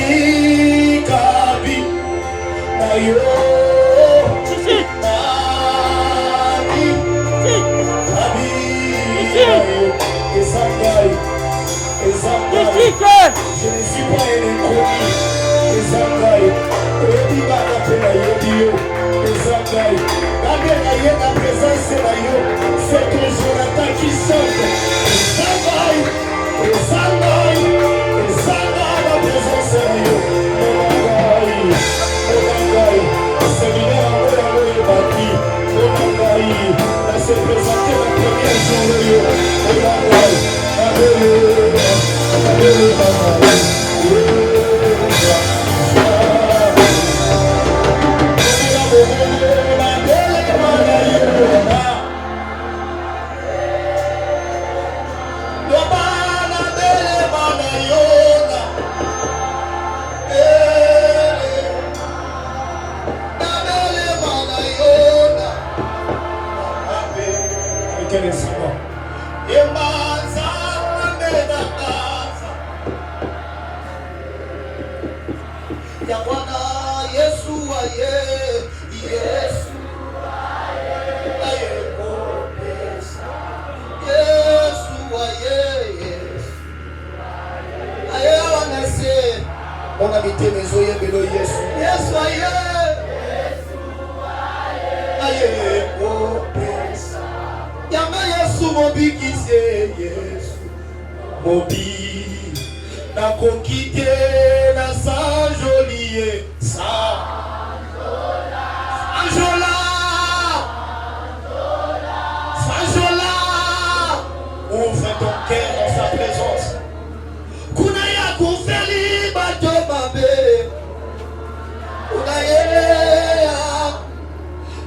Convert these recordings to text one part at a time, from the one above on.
Ikabi na yo Nani Abi na yo Ezangai je ne suis pas un inconnu Ezangai Oyebi bana pe na yebi yo Ezangai Nabe na ye na présence na yo c'est que Jonathan qui chante Ezangai Ezangai Ezangai la présence na yo Ezangai séminaire en haut yango ebaki Ezangai na se présenter la première journée yo Ezangai on a mis mes oeils belo Yesu Yesu aye aye o pesa yanga Yesu mobikise Yesu mobi na kokite na sanjolie Sanjola ouvre ton cœur dans sa présence kuna ya kufeli bato mabe unayelea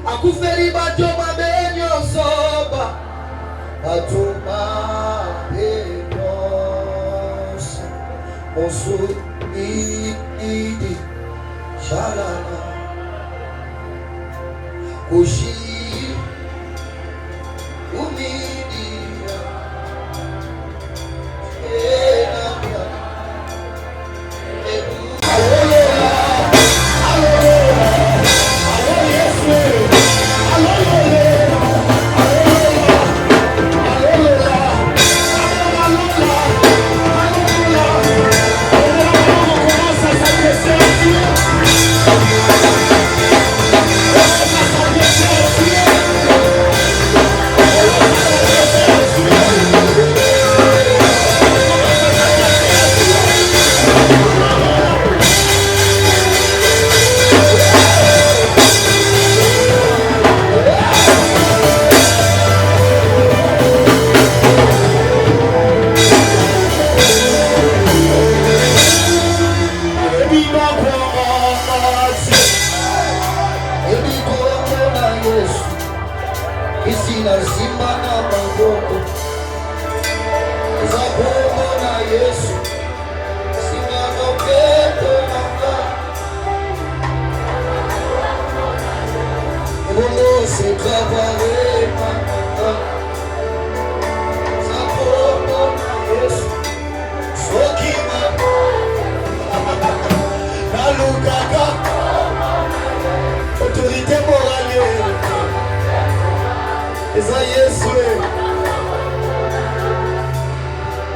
akufeli bato mabe nyosoba bato mabe nyos osu idi shalana kushi umidia autorité morale eza Yesu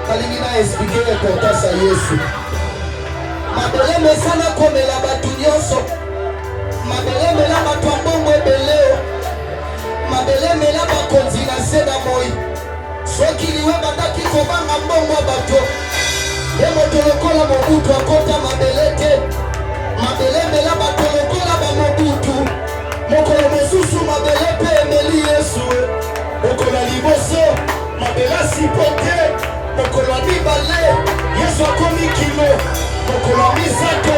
kalingi na expliquer l'importance ya Yesu mabele mesana komela bato nyonso mabele mela bato ya mbongo ebele mabele mela bakonzi na se na moi soki liwe bandaki kobanga mbongo ya bato ye moto lokola mobutu akota mabele te mabele mela bato lokola bamobutu mokolo mosusu mabele pe emeli Yesu mokolo liboso mabele sipote mokolo mibale Yesu akomi kilo mokolo misato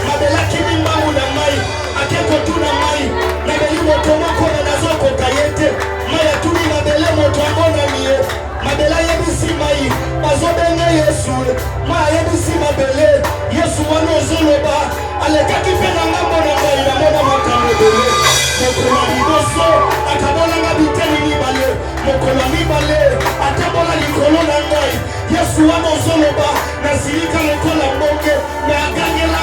mabele akimi mbangu na mai akekotuna mai nabeli moto moko na nazokota ye te mai atuni mabele moto amonani ye mabele ayebisi mai bazobenge Yesu mai ayebisi mabele Yesu wana ozoloba alekaki mpe na ngambo na ngai namona makambo ebele mokolo liboso akabolanga biteni mibale mokolo mibale atabola likolo na ngai Yesu wana ozoloba nasilika lokola mbonge na agangela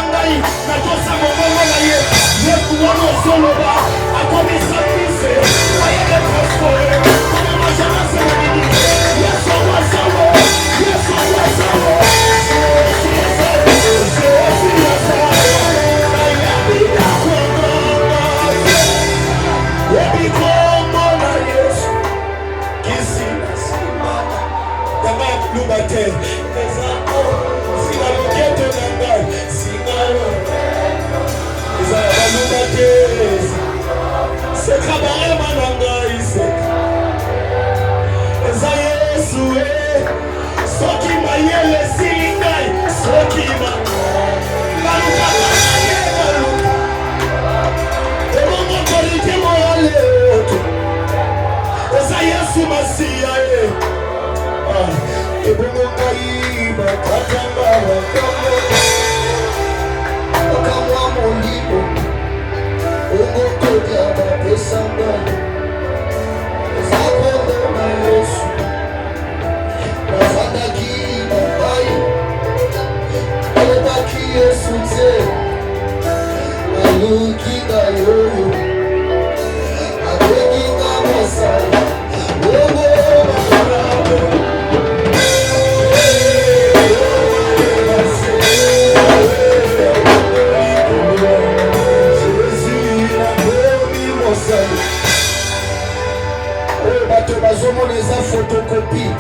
photocopie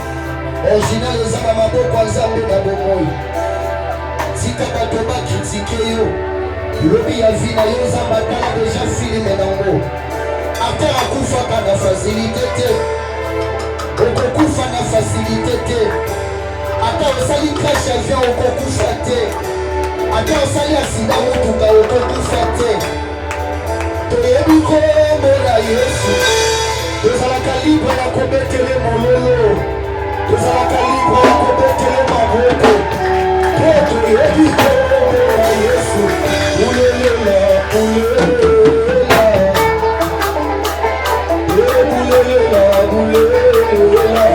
original eza na maboko ya Nzambe na bomoi. Tika bato bakritike yo lobi ya vi na yo Nzambe atala deja filme nango. Ata akufaka na facilité te, okokufa na facilité te. Ata osali crash avion okokufa te. Ata osali accident motuka okokufa te. Toyebi kombo na Yesu. Tozalaka libre na kobetele mololo, tozalaka libre na kobetele maboko. Po toyebi kombo na Yesu. Ulelela, ulelela, ulelela, ulelela.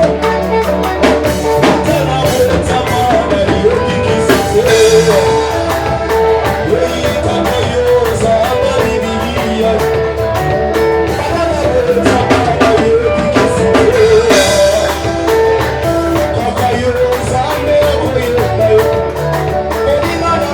Tena wetama na yoki kisitela, weita na yoza na bibilia. Kaka yo Nzambe okoyeba yo, Odima na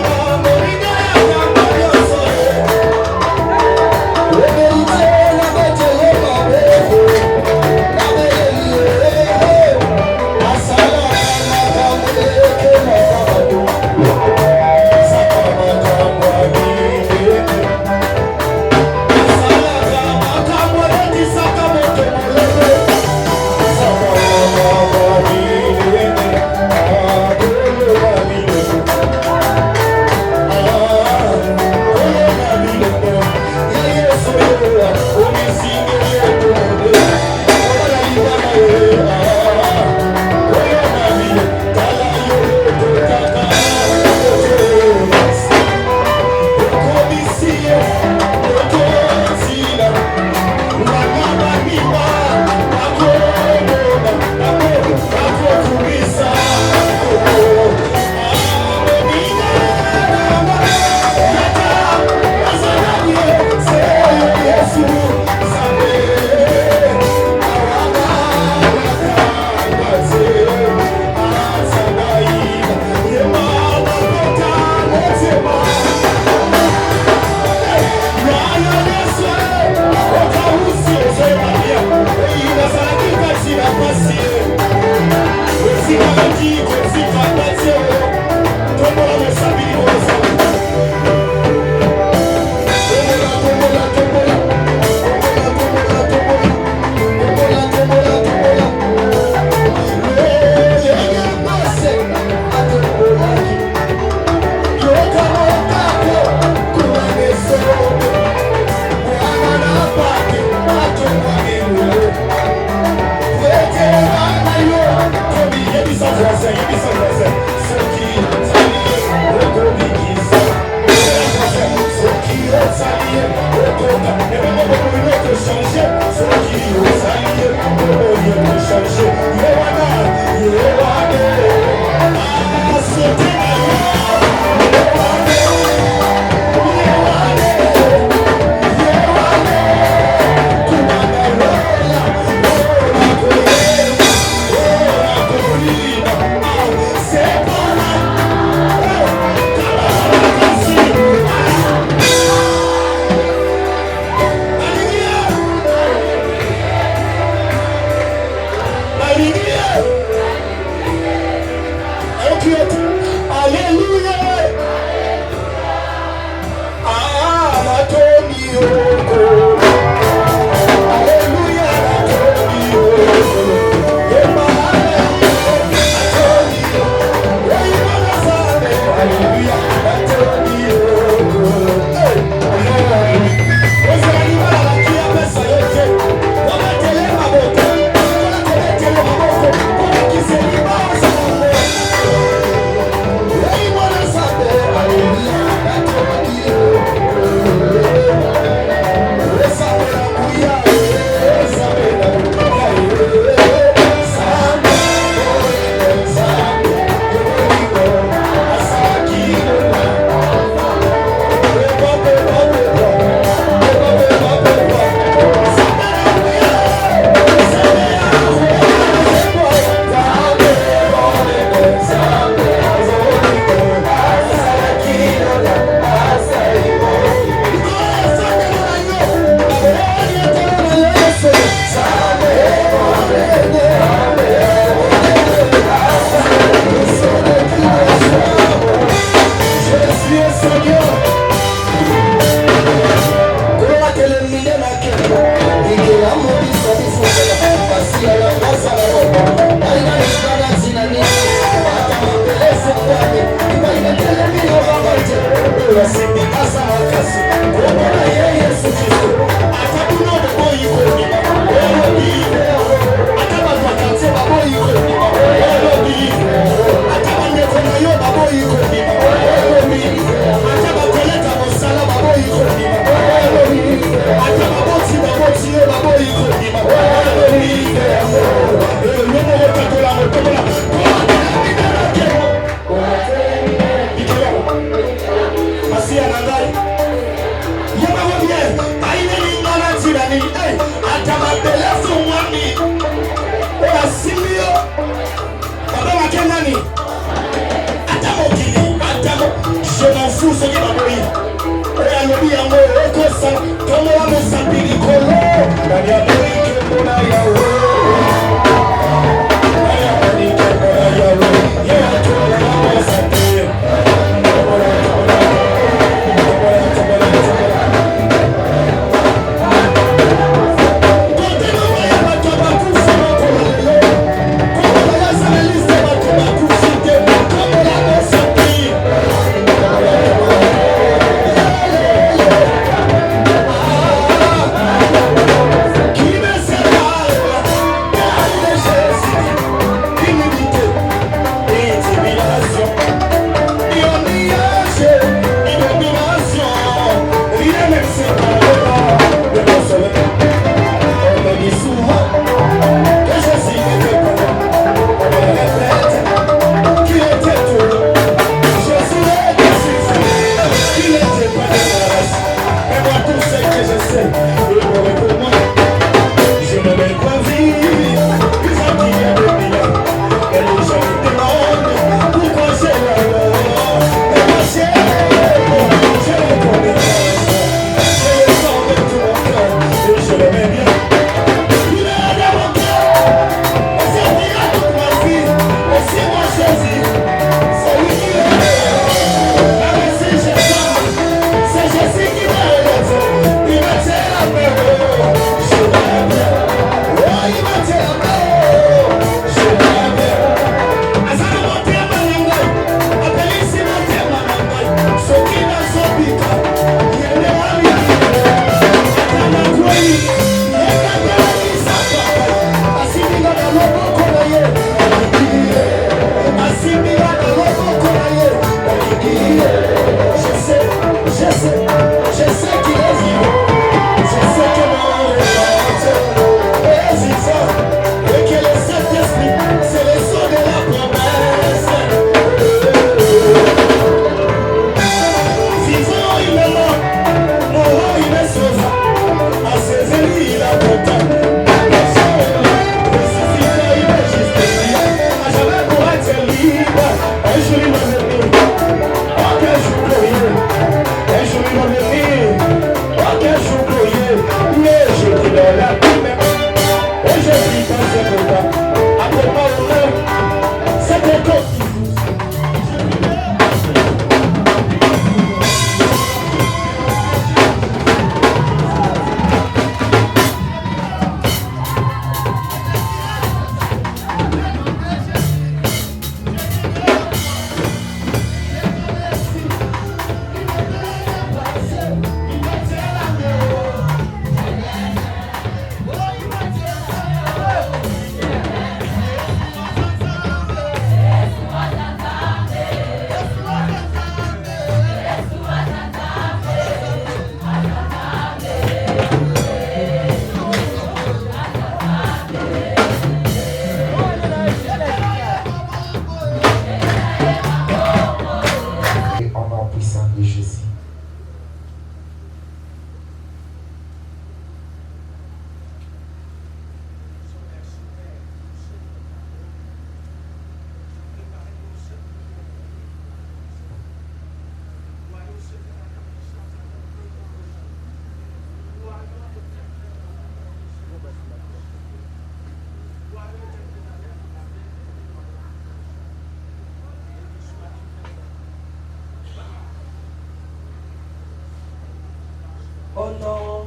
Au nom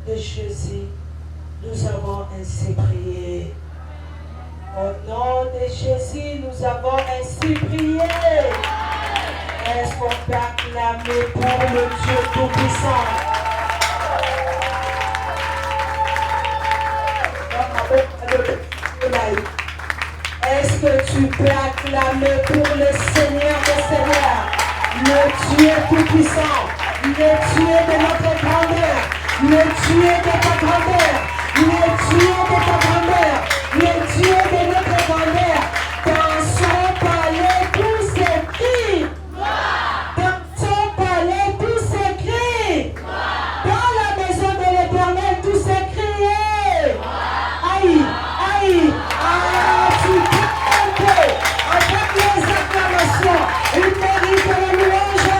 de Jésus, nous avons ainsi prié. Au nom de Jésus, nous avons ainsi prié. Est-ce qu'on peut acclamer pour le Dieu Tout-Puissant? Est-ce que tu peux acclamer pour le Seigneur des Seigneurs, le Dieu Tout-Puissant, le Dieu de notre grandeur, le Dieu de ta grandeur, le Dieu de ta grandeur, le Dieu de notre grandeur? Dans son palais tout s'écrit. Dans son palais tout s'écrit. Dans la maison de l'Éternel tout s'écrit. Aïe, aïe, tu peux avec les acclamations. Il mérite la louange,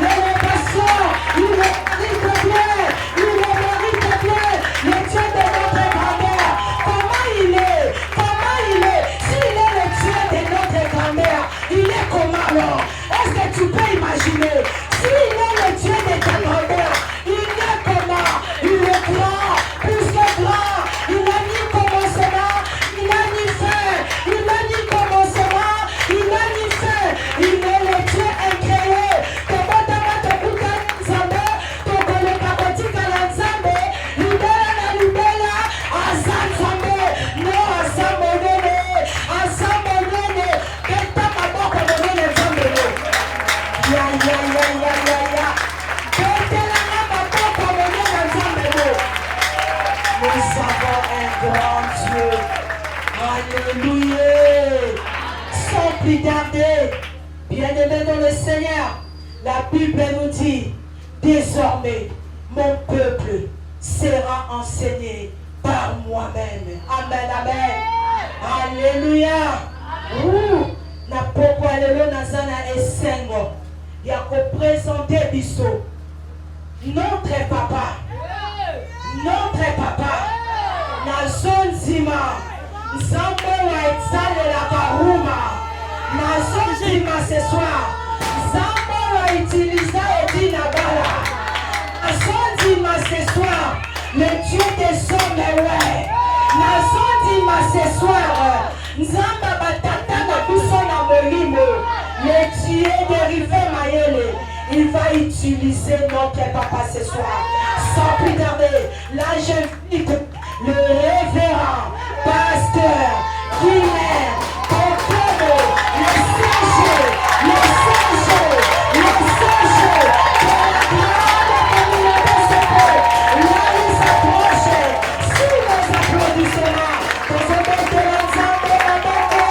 l'élévation, il mérite bien, il mérite bien, le Dieu de notre grandeur. Comment il est? Comment il est? S'il est le Dieu de notre grandeur, il est comment alors? Est-ce que tu peux imaginer? S'il est le Dieu de ta grandeur, il est comment? Il est grand, plus que grand. Il n'a ni commencement, il n'a ni fin. Il n'a ni commencement, il n'a ni fin. Il est le Dieu incréé. Tobotama tokuta nzambe, tokoleka kotika na nzambe, libela na libela, aza nzambe, no aza monene, aza monene, keta maboko monene nzambe no. Ya ya ya ya ya ya, ketela na maboko monene nzambe no. Nous avons un grand Dieu. Alléluia. Sans plus tarder, bien-aimés dans le Seigneur, la Bible nous dit, désormais, mon peuple sera enseigné par moi-même. Amen, amen. Alléluia. Na poko alelo nazana esengo ya ko présenter biso notre papa. Notre papa, na zone zima, nzambe wa etsale la karuma, na zone zima ce soir, nzambe wa utiliser Edina Bala, na zone zima ce soir, le Dieu des hommes est ouais, na zone zima ce soir, nzambe batata na biso na molimo, le Dieu de Rive Mayele, il va utiliser notre papa ce soir. Sans plus tarder, là j'invite le révérend pasteur Guilherme Pompano, le singe de la grande communauté secrète. Là il s'approche, si nous applaudissements, nous avons de l'ensemble de Maboko.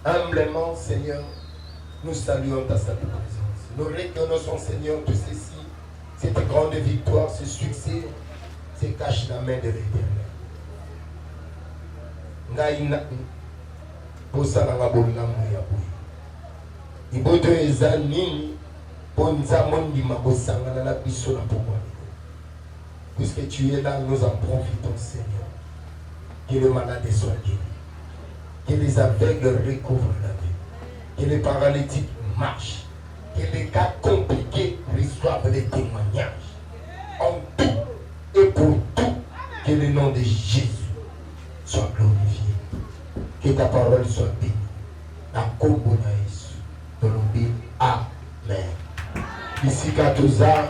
Humblement, Seigneur, nous saluons ta sainte présence. Nous reconnaissons, Seigneur, tout ceci, cette grande victoire, ce succès, se cache dans la main de l'Éternel. Ngaïna, Bosalanga Bolamu Yaboui. Iboto Ezanini, Bonza Mondima Bosangana la Bissona pour moi. Puisque tu es là, nous en profitons, Seigneur. Que les malades soient guéris. Que les aveugles recouvrent la vie. Que les paralytiques marchent. Que les cas compliqués reçoivent des témoignages. En tout et pour tout, que le nom de Jésus soit glorifié. Que ta parole soit bénie. La combo na Jésus. Dans le nom. Amen. Ici, Katouza.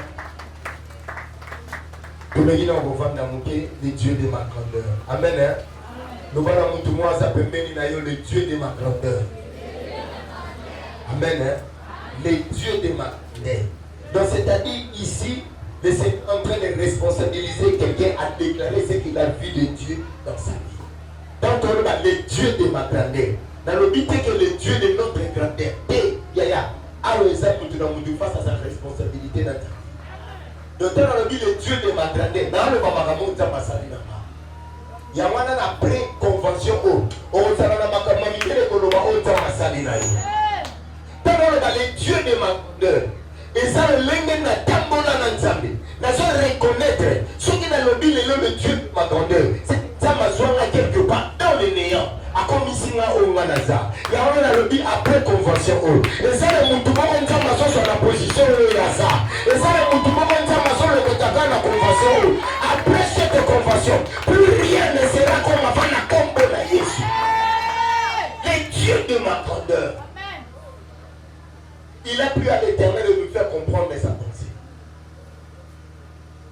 Nous venons le Dieu de ma grandeur. Amen. Hein? Nous voilà le Dieu de ma grandeur. Amen. Hein? Le Dieu de ma grandeur. Donc c'est-à-dire ici, c'est en train de responsabiliser quelqu'un à déclarer ce qu'il a vu de Dieu dans sa vie. Donc on a le Dieu de ma grandeur. Dans le but que le Dieu de notre grandeur. Face à sa responsabilité dans ta vie. Donc dans le but le Dieu de ma grandeur. Dans le Bamagamoun Zamasalina. Il y a une pré-convention. On s'en a makamani le Koloba Ota Masalina. Dans le le Dieu de ma grandeur. Et ça, le lingue na tambola na nzambe. Na so reconnaître ce qui n'a le Dieu de ma grandeur. C'est ça ma joie quelque part dans le néant. A comme ici na o nganaza. Ya on a le dit après convention. Et ça le mutu moko nzamba so sur la position ya ça. Et ça le mutu moko nzamba so le kotaka na convention. Après cette convention, plus rien ne sera comme avant la combo na Jésus. Le Dieu de ma grandeur. Il a plu à l'Éternel de nous faire comprendre sa pensée.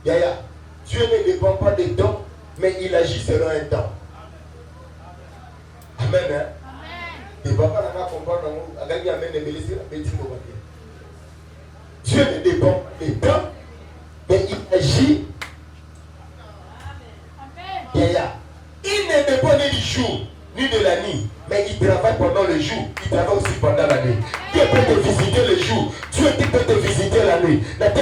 Yaya, Dieu ne dépend pas des temps, mais il agit selon un temps. Amen. Hein? Et papa n'a pas comprendre. Dieu ne dépend pas des temps, mais il agit. Yaya, il ne dépend ni du jour, ni de la nuit. Mais il travaille pendant le jour, il travaille aussi pendant la nuit. Dieu peut te visiter le jour, Dieu peut te visiter la nuit. Dans le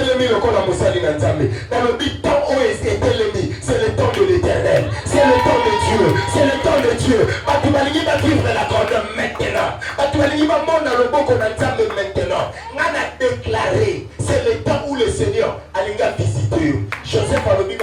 temps où est l'ennemi, c'est le temps de l'Éternel, c'est le temps de Dieu, c'est le temps de Dieu. Batumalingi va vivre la grandeur maintenant. Batumalingi va monter dans le bon qu'on a maintenant. On a déclaré, c'est le temps où le Seigneur a visité. Joseph a dit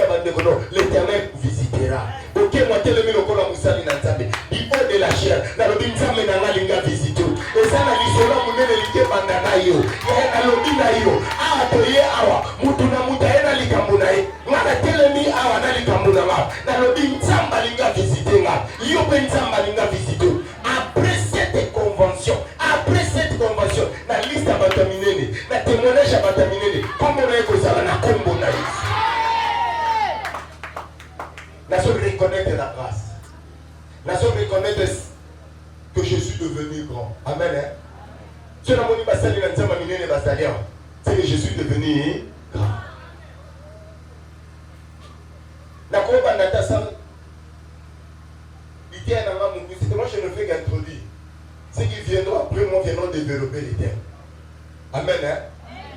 l'Éternel visitera. Ok, moi l'ennemi le qu'on a moussali dans Nzambe. Du haut de la chair, dans le Nzambe n'a linga visité. Et ça n'a l'isolo munene like bandana yo. Na lobi na yo. Ah toye awa. Mutuna mutaena likambunae. Ngana telemi awa na likambuna ma. Na lobi Nzamba linga visité nga. Yo pe Nzamba linga visité. Après cette convention, na liste à bataminene, na témoignage à bataminene, comme on a écouté na kombo na Yesu. Nous sommes reconnaître la grâce. Nous sommes reconnaître que je suis devenu grand. Amen. C'est que je suis devenu grand. Moi je ne fais qu'introduire. Ceux qui viendront après moi viendront développer les termes. Amen.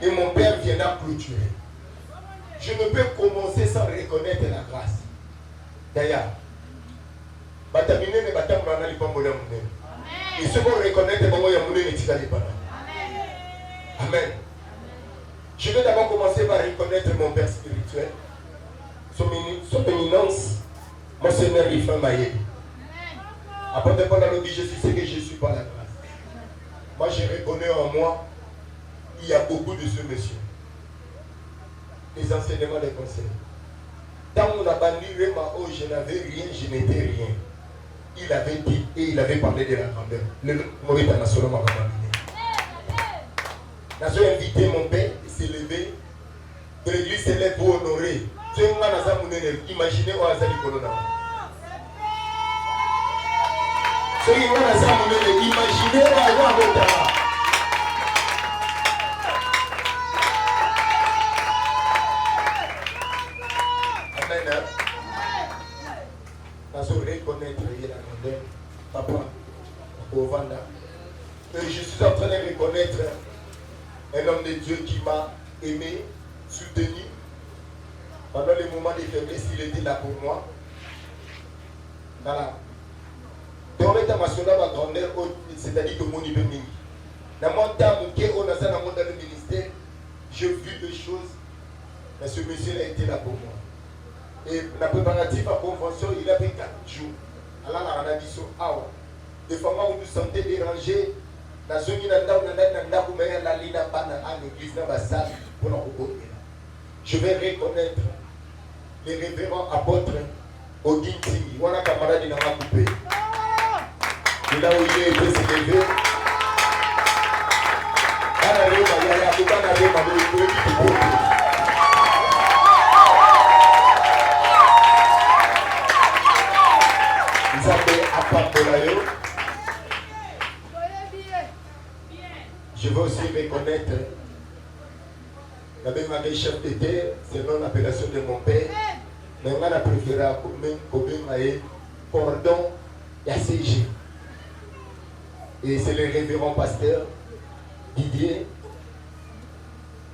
Et mon Père viendra clôturer. Je ne peux commencer sans reconnaître la grâce. D'ailleurs, et ce qu'on reconnaît, Amen. Je vais d'abord commencer par reconnaître mon Père spirituel, son éminence, mon Seigneur Rifin Maïe. Après de pendant le dit, je suis ce que je suis par la grâce. Moi, je reconnais en moi, il y a beaucoup de ce monsieur. Les enseignements des conseils. Tant on a banni Réma, je n'avais rien, je n'étais rien. Il avait dit et il avait parlé de la grandeur. Le Maurice National m'a abandonné. J'ai invité mon père, il s'est levé. Que l'église s'élève pour honorer. Imaginez où Azali Kolona. Imaginez où Azali reconnaître la grandeur, papa, au Vanda. Et je suis en train de reconnaître un homme de Dieu qui m'a aimé, soutenu. Pendant les moments de faiblesse, il était là pour moi. Voilà. Donc, ma grandeur, c'est-à-dire que mon niveau mini. Dans mon temps, on a dans le ministère, j'ai vu des choses, mais ce monsieur a été là pour moi. Et la préparatif à convention, il a pris 4 jours. Alors, on a dit ça. Des fois, vous nous sentez dérangés. La zone je vais reconnaître les révérends apôtres au Gintingi. On a camarade qui n'a pas coupé. Il a oublié de se lever. Je veux aussi reconnaître la même chef de terre, selon l'appellation de mon père. Mais on a préféré comme cordon et ACG. Et c'est le révérend pasteur Didier,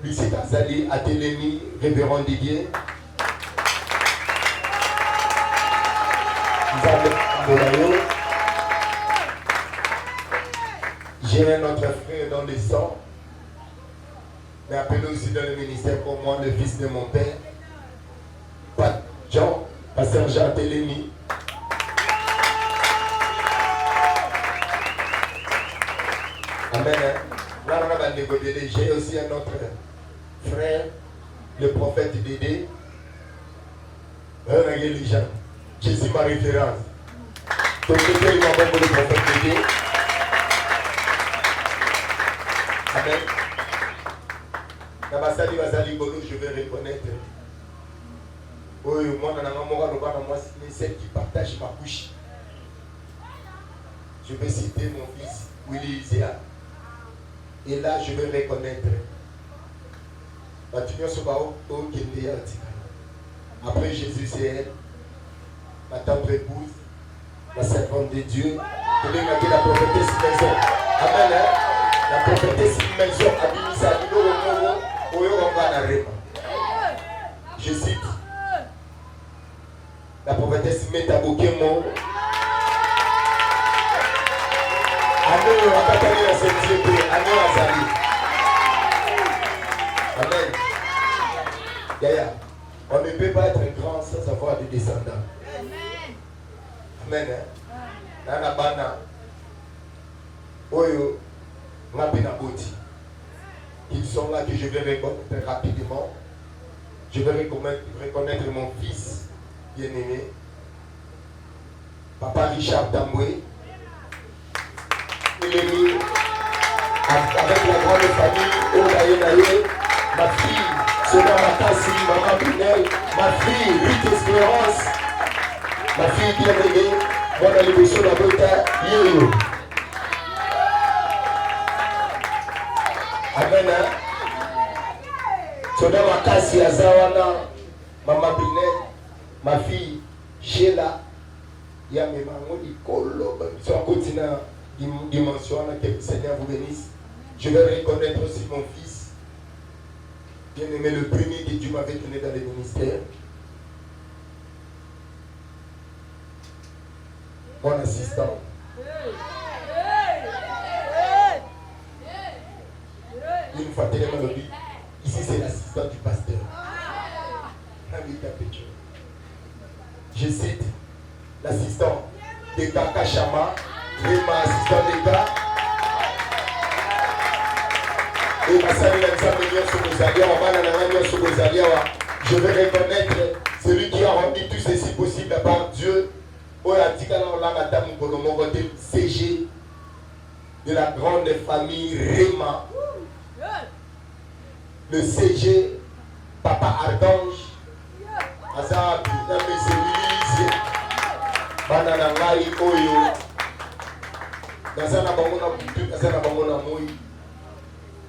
Lucie Azali, Atelemi, révérend Didier. J'ai un autre frère dans le sang, mais appelé aussi dans le ministère comme moi, le fils de mon père, Pat Jean, Pasteur Jean Télémy. Amen. Là, on a négocié. J'ai aussi un autre frère, le prophète Dédé. Les gens. Jésus ma référence. Donc, il m'a beaucoup le prophète Dédé. Amen. Nabasali Basali Bolo, je vais reconnaître. Oui, moi, c'est celle qui partage ma couche. Je vais citer mon fils, Willy Isaiah. Et là, je vais reconnaître. Après Jésus, c'est elle, ma tendre épouse, la servante de Dieu. La prophétesse maison. Amen. La prophétesse maison a mis sa vidéo au Rema. Je cite. La prophétesse Metabokemo. Amen. Amen. Yaya, on ne peut pas être grand sans avoir des descendants. Amen. Nana bana. Oyo. Mapina boti. Ils sont là que je vais reconnaître rapidement. Je vais reconnaître mon fils bien-aimé. Papa Richard Damoué. Il est mis avec la grande famille Ogayenaye, ma fille Soda Makassi, maman Pinel, ma fille Ruth Espérance, ma fille bien-aimée, moi dans l'émission de la Bota, Yéyo. Amen. Soda Makassi Azawana, maman Pinel, ma fille Sheila, Yamé Mangoli Kolo, sur un continent. Dimension que le Seigneur vous bénisse. Je vais reconnaître aussi mon fils, bien-aimé, le premier que Dieu m'avait donné dans le ministère. Mon assistant. Une fois tellement dit, ici c'est l'assistant du pasteur. Je cite l'assistant de Kaka Chama. Et ma assistant d'État et ma salle je vais reconnaître celui qui a rendu tout ceci possible à part Dieu. CG de la grande famille Réma, le CG Papa Ardange Azab Nameselise Bananangai Oyo. Dans un abandon,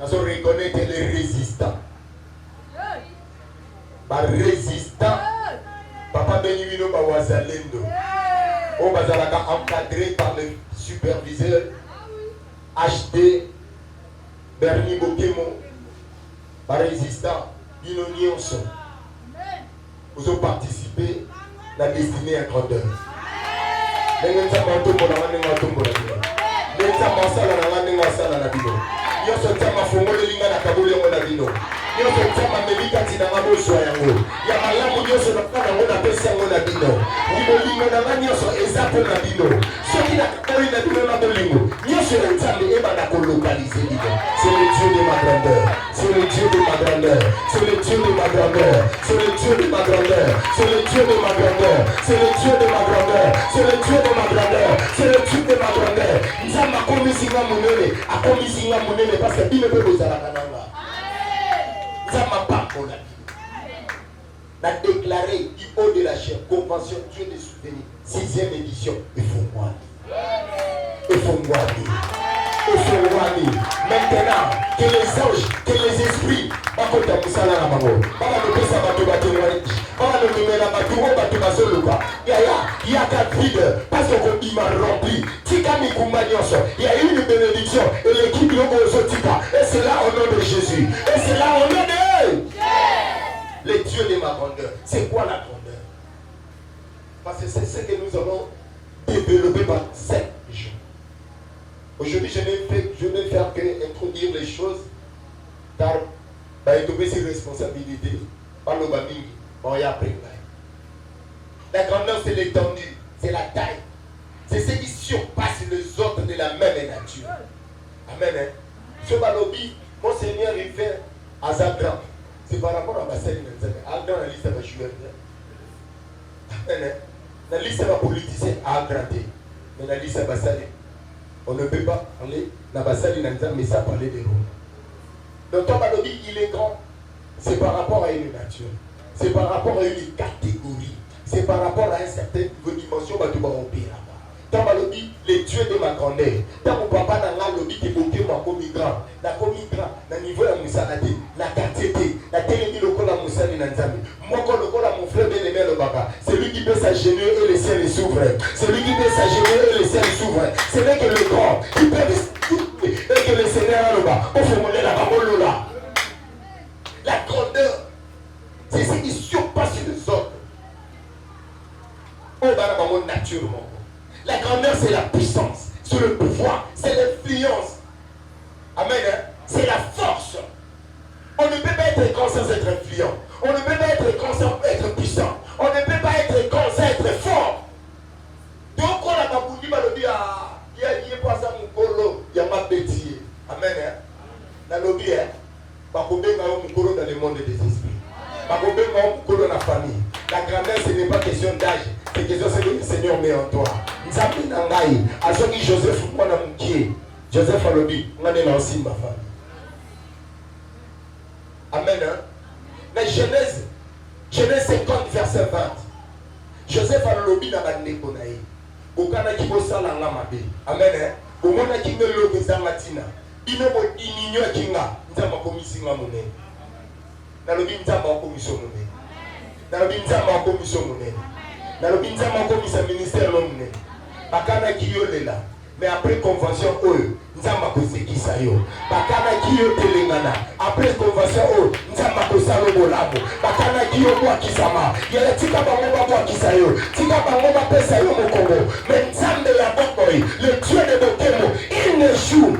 nous reconnaître les résistants. Résistants, Papa Benimino Bawazalendo, on va encadré par le superviseur HD Bernie Bokemo, résistant, Binonion sont. Vous avez participé à la destinée à grandeur. C'est le Dieu de ma grandeur. C'est le Dieu de ma grandeur. C'est le Dieu de ma grandeur. C'est le Dieu de ma grandeur. C'est le Dieu de ma grandeur. C'est le Dieu de ma grandeur. C'est le Dieu de ma grandeur. C'est le Dieu de ma grandeur. Nous avons commis singa monene, a commis singa monene parce que il ne peut pas la kananga. Nous avons pas pour la vie. La déclaré du haut de la chair, convention Dieu des souvenirs, 6e édition. Il faut moi. Il faut moi. Maintenant, que les anges, que les esprits, il y a 4 vides parce qu'il m'a rempli. Il y a une bénédiction et l'équipe de et c'est là au nom de Jésus. Et c'est là au nom de les dieux de ma grandeur. C'est quoi la grandeur? Parce que c'est ce que nous allons développer par 7 jours. Aujourd'hui, je ne vais faire que introduire les choses, car tomber sur responsabilité. Par le baming, bon, il y a après. La grandeur, c'est l'étendue, c'est la taille. C'est ce qui surpasse les autres de la même nature. Amen. Hein? Ce balobi, mon Seigneur, il fait à Zadran. C'est par rapport à ma scène. Zadran, la liste va jouer. Amen. Hein? La liste va politicien à agrandir. Mais la liste va salir. On ne peut pas aller dans la salle, mais ça parler des rôles. Donc, ton balobi, il est grand. C'est par rapport à une nature. C'est par rapport à une catégorie. C'est par rapport à un certain niveau de dimension. Tant que les dieux de ma grandeur, tant que papa n'a pas lobby qui bloqué ma commigrant, la commigrant, le niveau de la moussalade, la quartier, la télévision local la moussali nanzami. Moi, quand le col à mon frère bien aimé le baba, c'est lui qui peut s'agenouiller et le ciel est souverain. C'est lui qui peut s'agenouiller et le ciel est souverain. Ce n'est que le grand qui peut et que le Seigneur a le bas. On fait monter la parole là. La grandeur, c'est ce qui surpasse les autres. Oh, bah, mon nature, mon. La grandeur, c'est la puissance, c'est le pouvoir, c'est l'influence. Amen. Hein? C'est la force. On ne peut pas être grand sans être influent. On ne peut pas être grand sans être puissant. On ne peut pas être grand sans être fort. Donc, on a pas voulu le dire, il y a pas ça mon colo, il y a ma bêtise. Amen. Hein? Dans le lobby, pas qu'on ait mon colo dans le monde des esprits. Pas qu'on ait mon colo dans la famille. La grandeur, ce n'est pas question d'âge. C'est question que le Seigneur met en toi. Nzambi nangai, azoki Joseph mwana mukie. Joseph alobi, ngane na aussi ma famille. Amen. Hein? Mais Genèse 50 verset 20. Joseph alobi na bandeko na ye. Bokana ki bosala nga mabe. Amen. Hein? Omona ki ngelo kezanga tina. Bino bo ininyo kinga, nzamba komisi nga monene. Nalobi nzamba komisi monene. Nalobi nzamba komisi monene. Nalobi nzamba komisi ministère monene. Bakana kiyolela, mais après convention nzamba kosekisa yo. Bakana kiyo telengana, après convention nzamba kosalo bolamo. Bakana kiyo kwa kisama, yele tika bango kwa kisayo, tika bango pesa yo mokongo. Mais nzambe ya bokoy, le Dieu de Bokemo, il ne joue.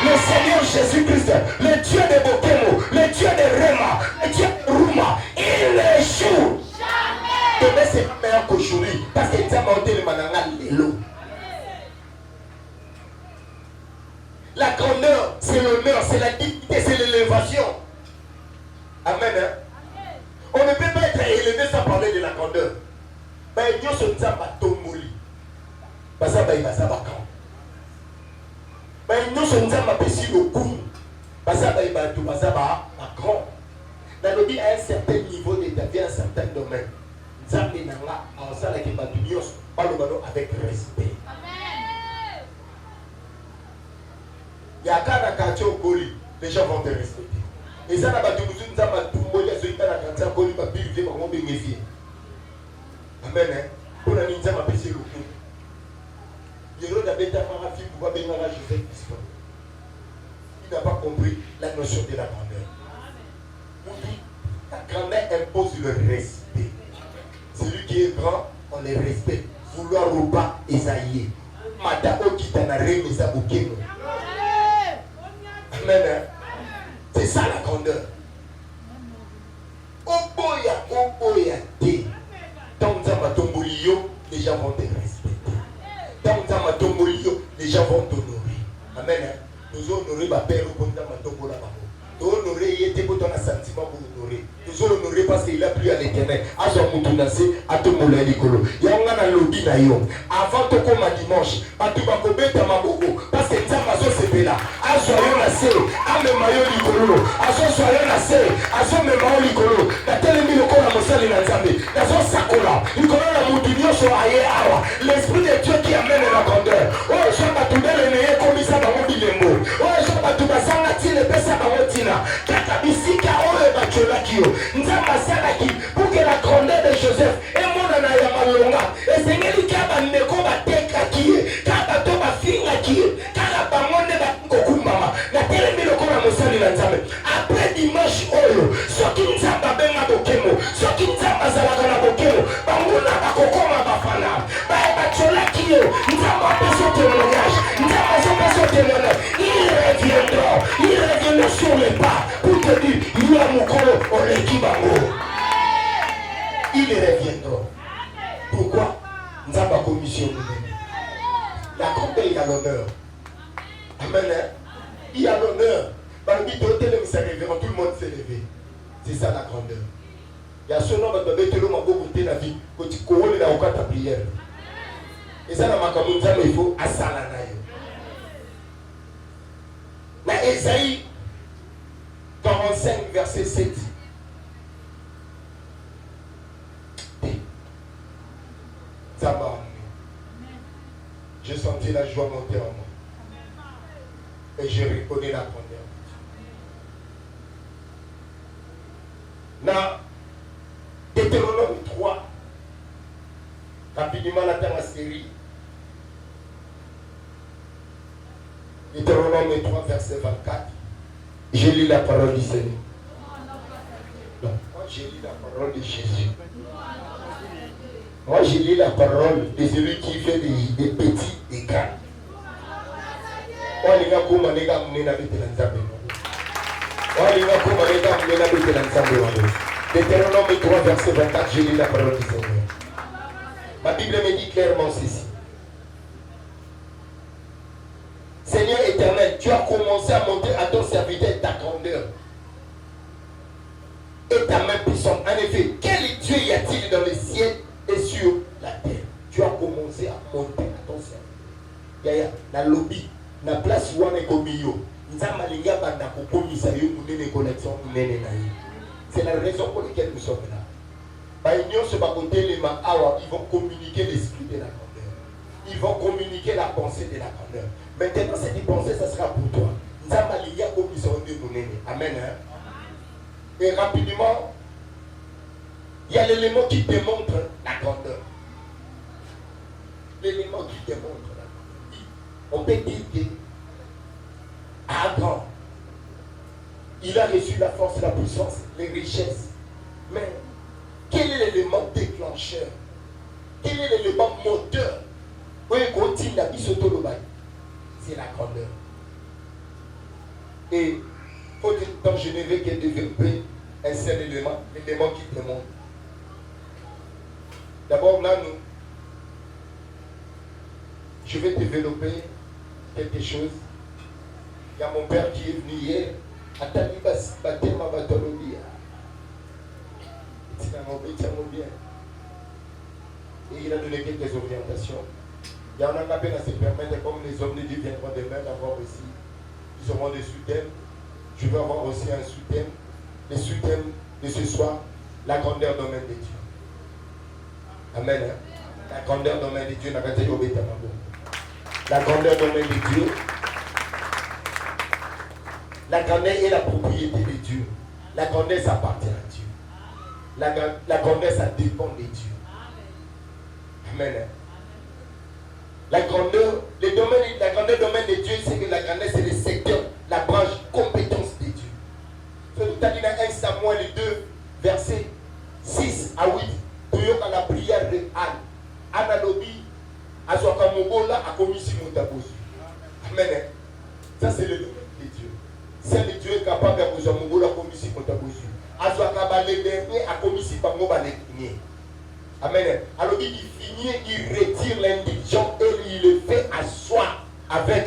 Le Seigneur Jésus-Christ, le Dieu de Bokemo, le Dieu de Rema, le Dieu de Ruma, il ne joue. Demain c'est pas meilleur qu'aujourd'hui parce que tu as monté le mananga l'élo. La grandeur, c'est l'honneur, c'est la dignité, c'est l'élévation. Amen. Hein? On ne peut pas être élevé sans parler de la grandeur. Ben, nous sommes pas tomoli. Parce que il va savoir quand. Ben, nous sommes pas pessi le coup. Parce que il va tout passer à grand. Dans le but à un certain niveau d'établir un certain domaine. Avec respect. Il y a un quartier au Goli, les gens vont te respecter. Et ça, n'a pas de mesure, nous avons tout le monde qui a un quartier au Goli, qui a pu vivre comme bénéficier. Amen. Pour la minute, ma péché le coup. Il y a un bêta par la fille pour voir Bénara Joseph Christophe. Il n'a pas compris la notion de la grandeur. La grandeur impose le respect. Celui qui est grand, on le respecte. Vouloir ou pas, Esaïe. Madame Okitana Remesa Bukeno. Amen. C'est ça la grandeur. Oboya, té. Tant que ça m'a tombolio, les gens vont te respecter. Tant que ça m'a tombolio, les gens vont t'honorer. Amen. Nous honorer ma père ou comme ça m'a tombola. Honorer, il était pour ton sentiment pour honorer. Nous honorer parce qu'il a plu à l'éternel. À son moutounasé, à tout mon l'écolo. Il y a un lobby naïon. Avant de comme dimanche, à tout ma cobette à ma boko. Parce que nous avons ce fait là. À soyons lassé, à mes maillots l'icolo. À son soyons lassé, à son mes maillots l'icolo. La télé mis le corps à mon salle dans Zambé. La son sacola. L'icolo la moutounio sur ailleurs. L'esprit de Dieu qui amène la grandeur. Oh, je vais tout donner les commis ça dans mon bilembo. Oh, je vais tout passer la tine et pesa dans mon tina. Kaka bisika oyo bacholakio nzamba salaki pour que la grandeur de Joseph et mon na ya malonga esengeli kaba ndeko batekaki kaba to bafinga ki kala bamonde bakokumama na telemi lokola mosali na nzambe après dimanche oyo soki nzamba benga bokemo soki nzamba zalaka na bokemo banguna bakokoma bafana bacholaki nzamba peso témoignage nzamba peso témoignage il reviendra sur les pas pour te dire il y a Ils reviendront. Pourquoi? Nous avons la commission. La grandeur, il y a l'honneur. Amen. Il y a l'honneur. Parmi tout le monde s'est levé. C'est ça la grandeur. Il y a ce nom de bébé, tout le monde côté la vie. Quand tu couronnes la ta prière. Et ça, il faut à Salanaï. Dans Ésaïe 45, verset 7. J'ai senti la joie monter en moi. Et je reconnais la grandeur. Dans Deutéronome 3, rapidement la terre série. Deutéronome 3, verset 24. Je lis la parole du Seigneur. Non, moi je lis la parole de Jésus. Moi je lis la parole de celui qui fait des petits et grands. Deutéronome 3, verset 24, je lis la parole du Seigneur. Ma Bible me dit clairement ceci. Seigneur éternel, tu as commencé à montrer à ton serviteur ta grandeur et ta main puissante. En effet, quel Dieu y a-t-il dans les cieux et sur la terre? Tu as commencé à monter à ton serviteur. Yaya, na lobby, na place où on est comme yo. C'est la raison pour laquelle nous sommes là. Ils vont communiquer l'esprit de la grandeur. Ils vont communiquer la pensée de la grandeur. Maintenant, cette pensée, ça sera pour toi. Amen. Et rapidement, il y a l'élément qui démontre la grandeur. L'élément qui démontre la grandeur. On peut dire que Abraham, il a reçu la force, la puissance, les richesses. Mais quel est l'élément déclencheur? Quel est l'élément moteur? C'est la grandeur. Et faut dire que je ne vais que développer un seul élément, l'élément qui démontre. D'abord, là, je vais développer quelque chose. Il y a mon père qui est venu hier. Et il a donné quelques orientations. Il y en a à peine à se permettre, comme les hommes de Dieu viendront demain, d'avoir aussi, ils auront des sous-thèmes. Je vais avoir aussi un sous-thème. Le sous-thème de ce soir, la grandeur domaine de Dieu. Amen. La grandeur domaine de Dieu, la grandeur domaine de Dieu. La grandeur est la propriété de Dieu. La grandeur, ça appartient à Dieu. La grandeur, ça dépend de Dieu. Amen. La grandeur, la grandeur domaine de Dieu, c'est que la grandeur, c'est le secteur, la branche, compétence de Dieu. C'est tout à dit dans 1 Samuel 2, versets 6 à 8. Pour la prière de Anne. Analogie, à Zoakamobola, à Komissi Moutabosu. Amen. Ça, c'est le domaine de Dieu. C'est le Dieu capable de vous Mobola, Komissi Moutabosu. À Zoakabale dernier, à Komissi Pangobale. Amen. Alors il finit, il retire l'indigent et il le fait asseoir avec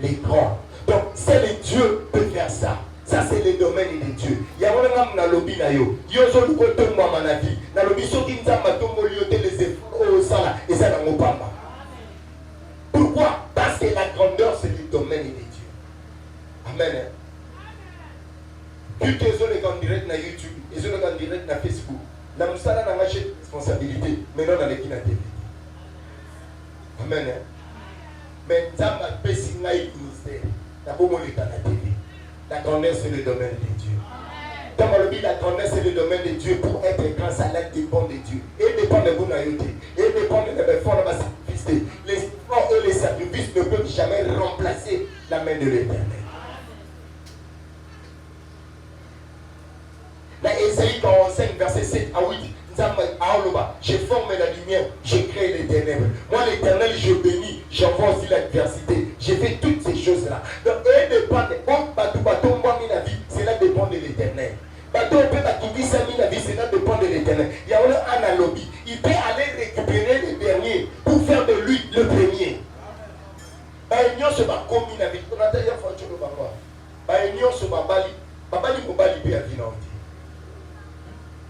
les grands. Donc c'est le Dieu qui peut faire ça. Ça c'est le domaine de Dieu. Il y a un dans lobby na yo. Yo so du côté moi manavi. Na lobby so qui nza matombo liote les efforts au sala et ça dans mopamba. Pourquoi? Parce que la grandeur c'est le domaine de Dieu. Amen. Puis que les gens direct na YouTube, les gens en direct na Facebook. La moussala n'a pas de responsabilité, mais non dans les TV. Amen. Mais dans ma personne ministère, la TV. La grandeur c'est le domaine de Dieu. Dans ma vie, la grandeur c'est le domaine de Dieu pour être grand, ça dépend de Dieu. Et dépend de vous naïveté. Et dépend de l'effort de ma simplicité. Les efforts et les sacrifices ne peuvent jamais remplacer la main de l'Éternel. Dans Ésaïe 45, verset 7 à 8, j'ai formé la lumière, j'ai créé les ténèbres. Moi, l'Éternel, je bénis, j'envoie aussi l'adversité. J'ai fait toutes ces choses-là. Donc, cela dépend de l'Éternel. Bateau peut acquérir 5 000 la vie, cela dépend de l'Éternel. Il y a un analogie. Il peut aller récupérer le dernier pour faire de lui le premier. Baignon se bat comme il a dit. On a d'ailleurs fait le papa. Baignon se bat bali. Babali Mobali peut avoir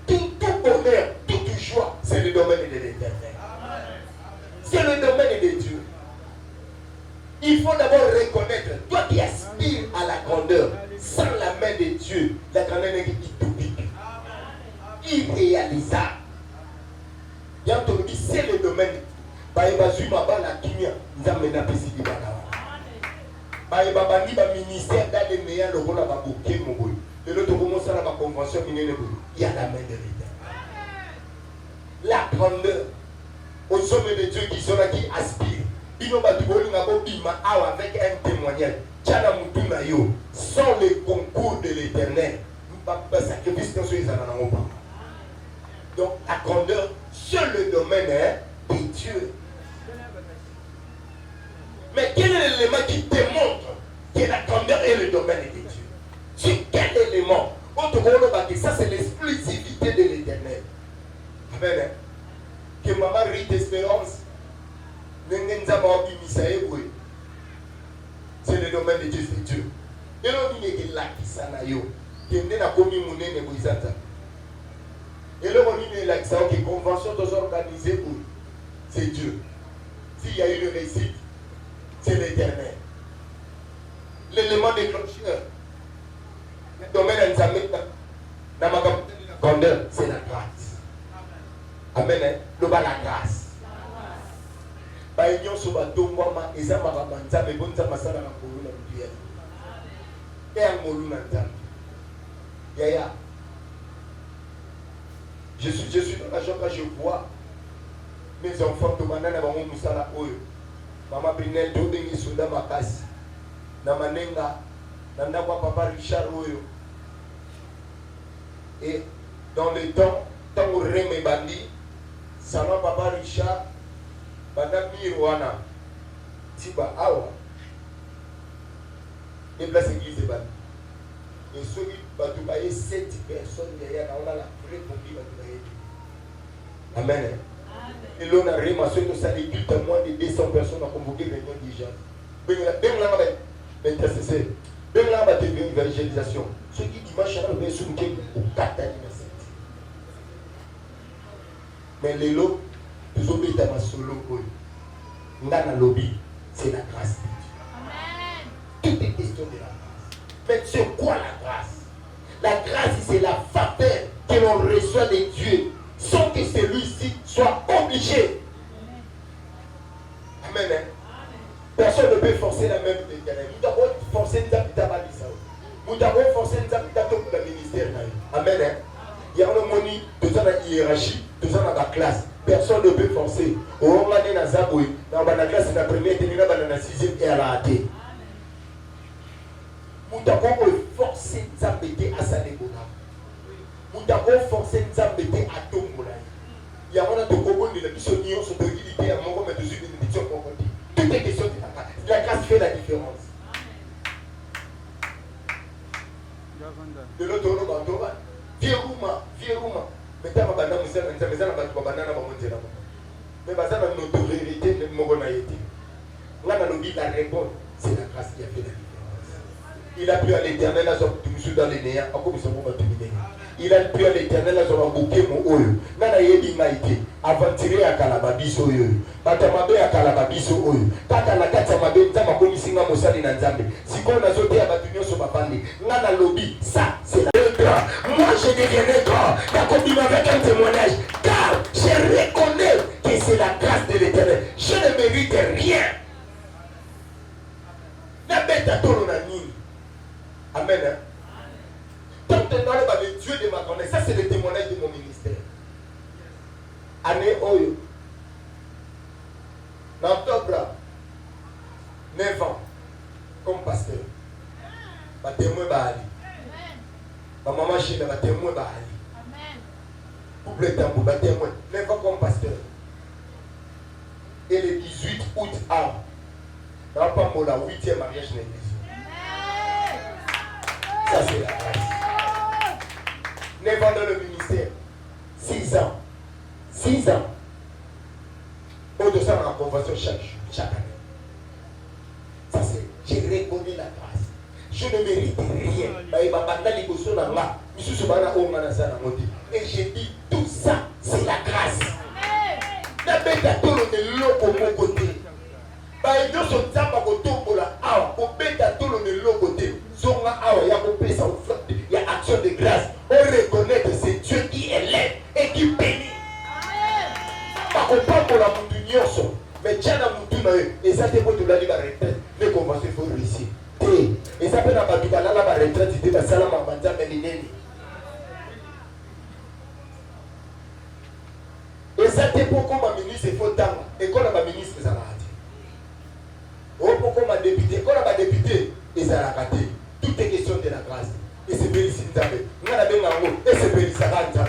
tout bonheur, toute joie, c'est le domaine de l'Éternel. C'est le domaine de Dieu. Il faut d'abord reconnaître, toi qui aspires à la grandeur, sans la main de Dieu, la grandeur est utopique, irréalisable. C'est le domaine. Ministère dans les meilleurs le rôle à Babouké Moboy. De l'autre moment, ça la convention il y a la main de l'Éternel. La grandeur au sommet de Dieu qui sont là, qui aspirent. Ils n'ont pas de avec un témoignage. Sans le concours de l'Éternel, sacrifice dans ce donc la grandeur sur le domaine de Dieu. Mais quel est l'élément qui démontre que la grandeur est le domaine de Dieu? Sur quel élément? Ça c'est l'exclusivité de l'Éternel. Amen. Que maman rit d'espérance. C'est le domaine de Dieu, c'est Dieu. Et l'on dit que là qui s'en a eu, qui est né à commis mon nez et Bouizanta. Et là on dit que la convention de s'organiser, c'est Dieu. S'il y a une réussite, c'est l'Éternel. L'élément déclencheur, le domaine de la grandeur, c'est la grâce. Amen. Le bas la grâce. Baignon sur bateau, moi, et ça m'a ramanté, mais bon, ça m'a salé à la colonne de Dieu. Et un molou nantam. Yaya. Je suis dans la joie quand je vois mes enfants de banane à mon moussala oyo. Maman Brinel, Dodeni Souda Makasi. Namanenga, Nandakwa Papa Richard oyo. Et dans le temps, tant où Rémé Bandi, Sama Papa Richard, Madame Mirwana, Tiba Awa, déplace l'église de Bandi. Et ceux qui ont 7 personnes derrière, on a la vraie combine. Amen. Et l'on a ramassé tout ça, les cultes à moins de 200 personnes à convoquer les réunions déjà. Même là, l'intercesseur, même là, il évangélisation. Ceux qui dimanche, on a soumis au 4 anniversaire. Mais les lots, nous ont mis dans ma solo. Dans la lobby, c'est la grâce de Dieu. Tout est question de la grâce. Mais c'est quoi la grâce? La grâce, c'est la faveur que l'on reçoit de Dieu sans que celui-ci soit obligé. Amen. Personne ne peut forcer la main de l'Éternel. Nous devons forcer une habitants à l'Israël. Nous devons forcer une habitants pour le ministère. Amen. Il y a un moni, deux ans de hiérarchie, deux ans de classe. Personne ne peut forcer. Au moment où on a Zaboui, dans la classe, c'est la première, dans la sixième et à la hâte. Nous devons forcer une habitants à sa négociation. Nous devons forcer une habitants à tout le monde. Il y a un autre de la mission sur l'utilité à mon moment de bénédiction pour côté. Tout est question de la grâce. La grâce fait la différence. De l'autre côté, vieux Rouma. Mais tu as ma banane, mais bazana notoriété de Mogonaïti. Là, dans le la réponse, c'est la grâce qui a fait la différence. Il a plu à l'Éternel à son dans les néants, encore plus on va terminer. Il a plu à l'Éternel à son bouquet mon oyo. Nana yedi maïté, aventuré à Kalababiso oyo. Batamabe à Kalababiso oyo. Kaka la kata mabe, nzama komi singa mosali na nzambe. Siko na zote à batunyo so babandi. Nana lobby, ça c'est la moi je deviendrai grand. La combine avec un témoignage. Car je reconnais que c'est la grâce de l'Éternel. Je ne mérite rien. La bête à ton ami. Amen. Tant que dans le Dieu de ma connaissance, ça c'est le témoignage de mon ministère. Année Oyo. En octobre, 9 ans, comme pasteur. Ma témoin Bahali. Ma maman chez ma témoin Bahali. Couple tambour, ma témoin. 9 ans comme pasteur. Et le 18 août à dans le 8e mariage de l'église. Ça c'est la grâce. 9 ans dans le ministère, 6 ans. 6 ans. On doit faire la convention chaque année. Ça c'est, j'ai reconnu la grâce. Je ne mérite rien. Et j'ai dit tout ça, c'est la grâce. Il y a action de grâce. On reconnaît que c'est Dieu qui élève et qui bénit. Mais Tchana Moutouna, et ça c'est pour tout la retraite. Les conventions, il faut réussir. Et ça peut pas tout la retraite, c'était la salle à Manda Melineni. Et ça c'est pourquoi ma ministre est faut temps. Et quand ma ministre est à la radio. Oh, pourquoi ma député, quand ma député est à la radio. Tout est question de la grâce. Et c'est Bélissi Nzambe. Nous avons un mot. Et c'est Bélissi Nzambe.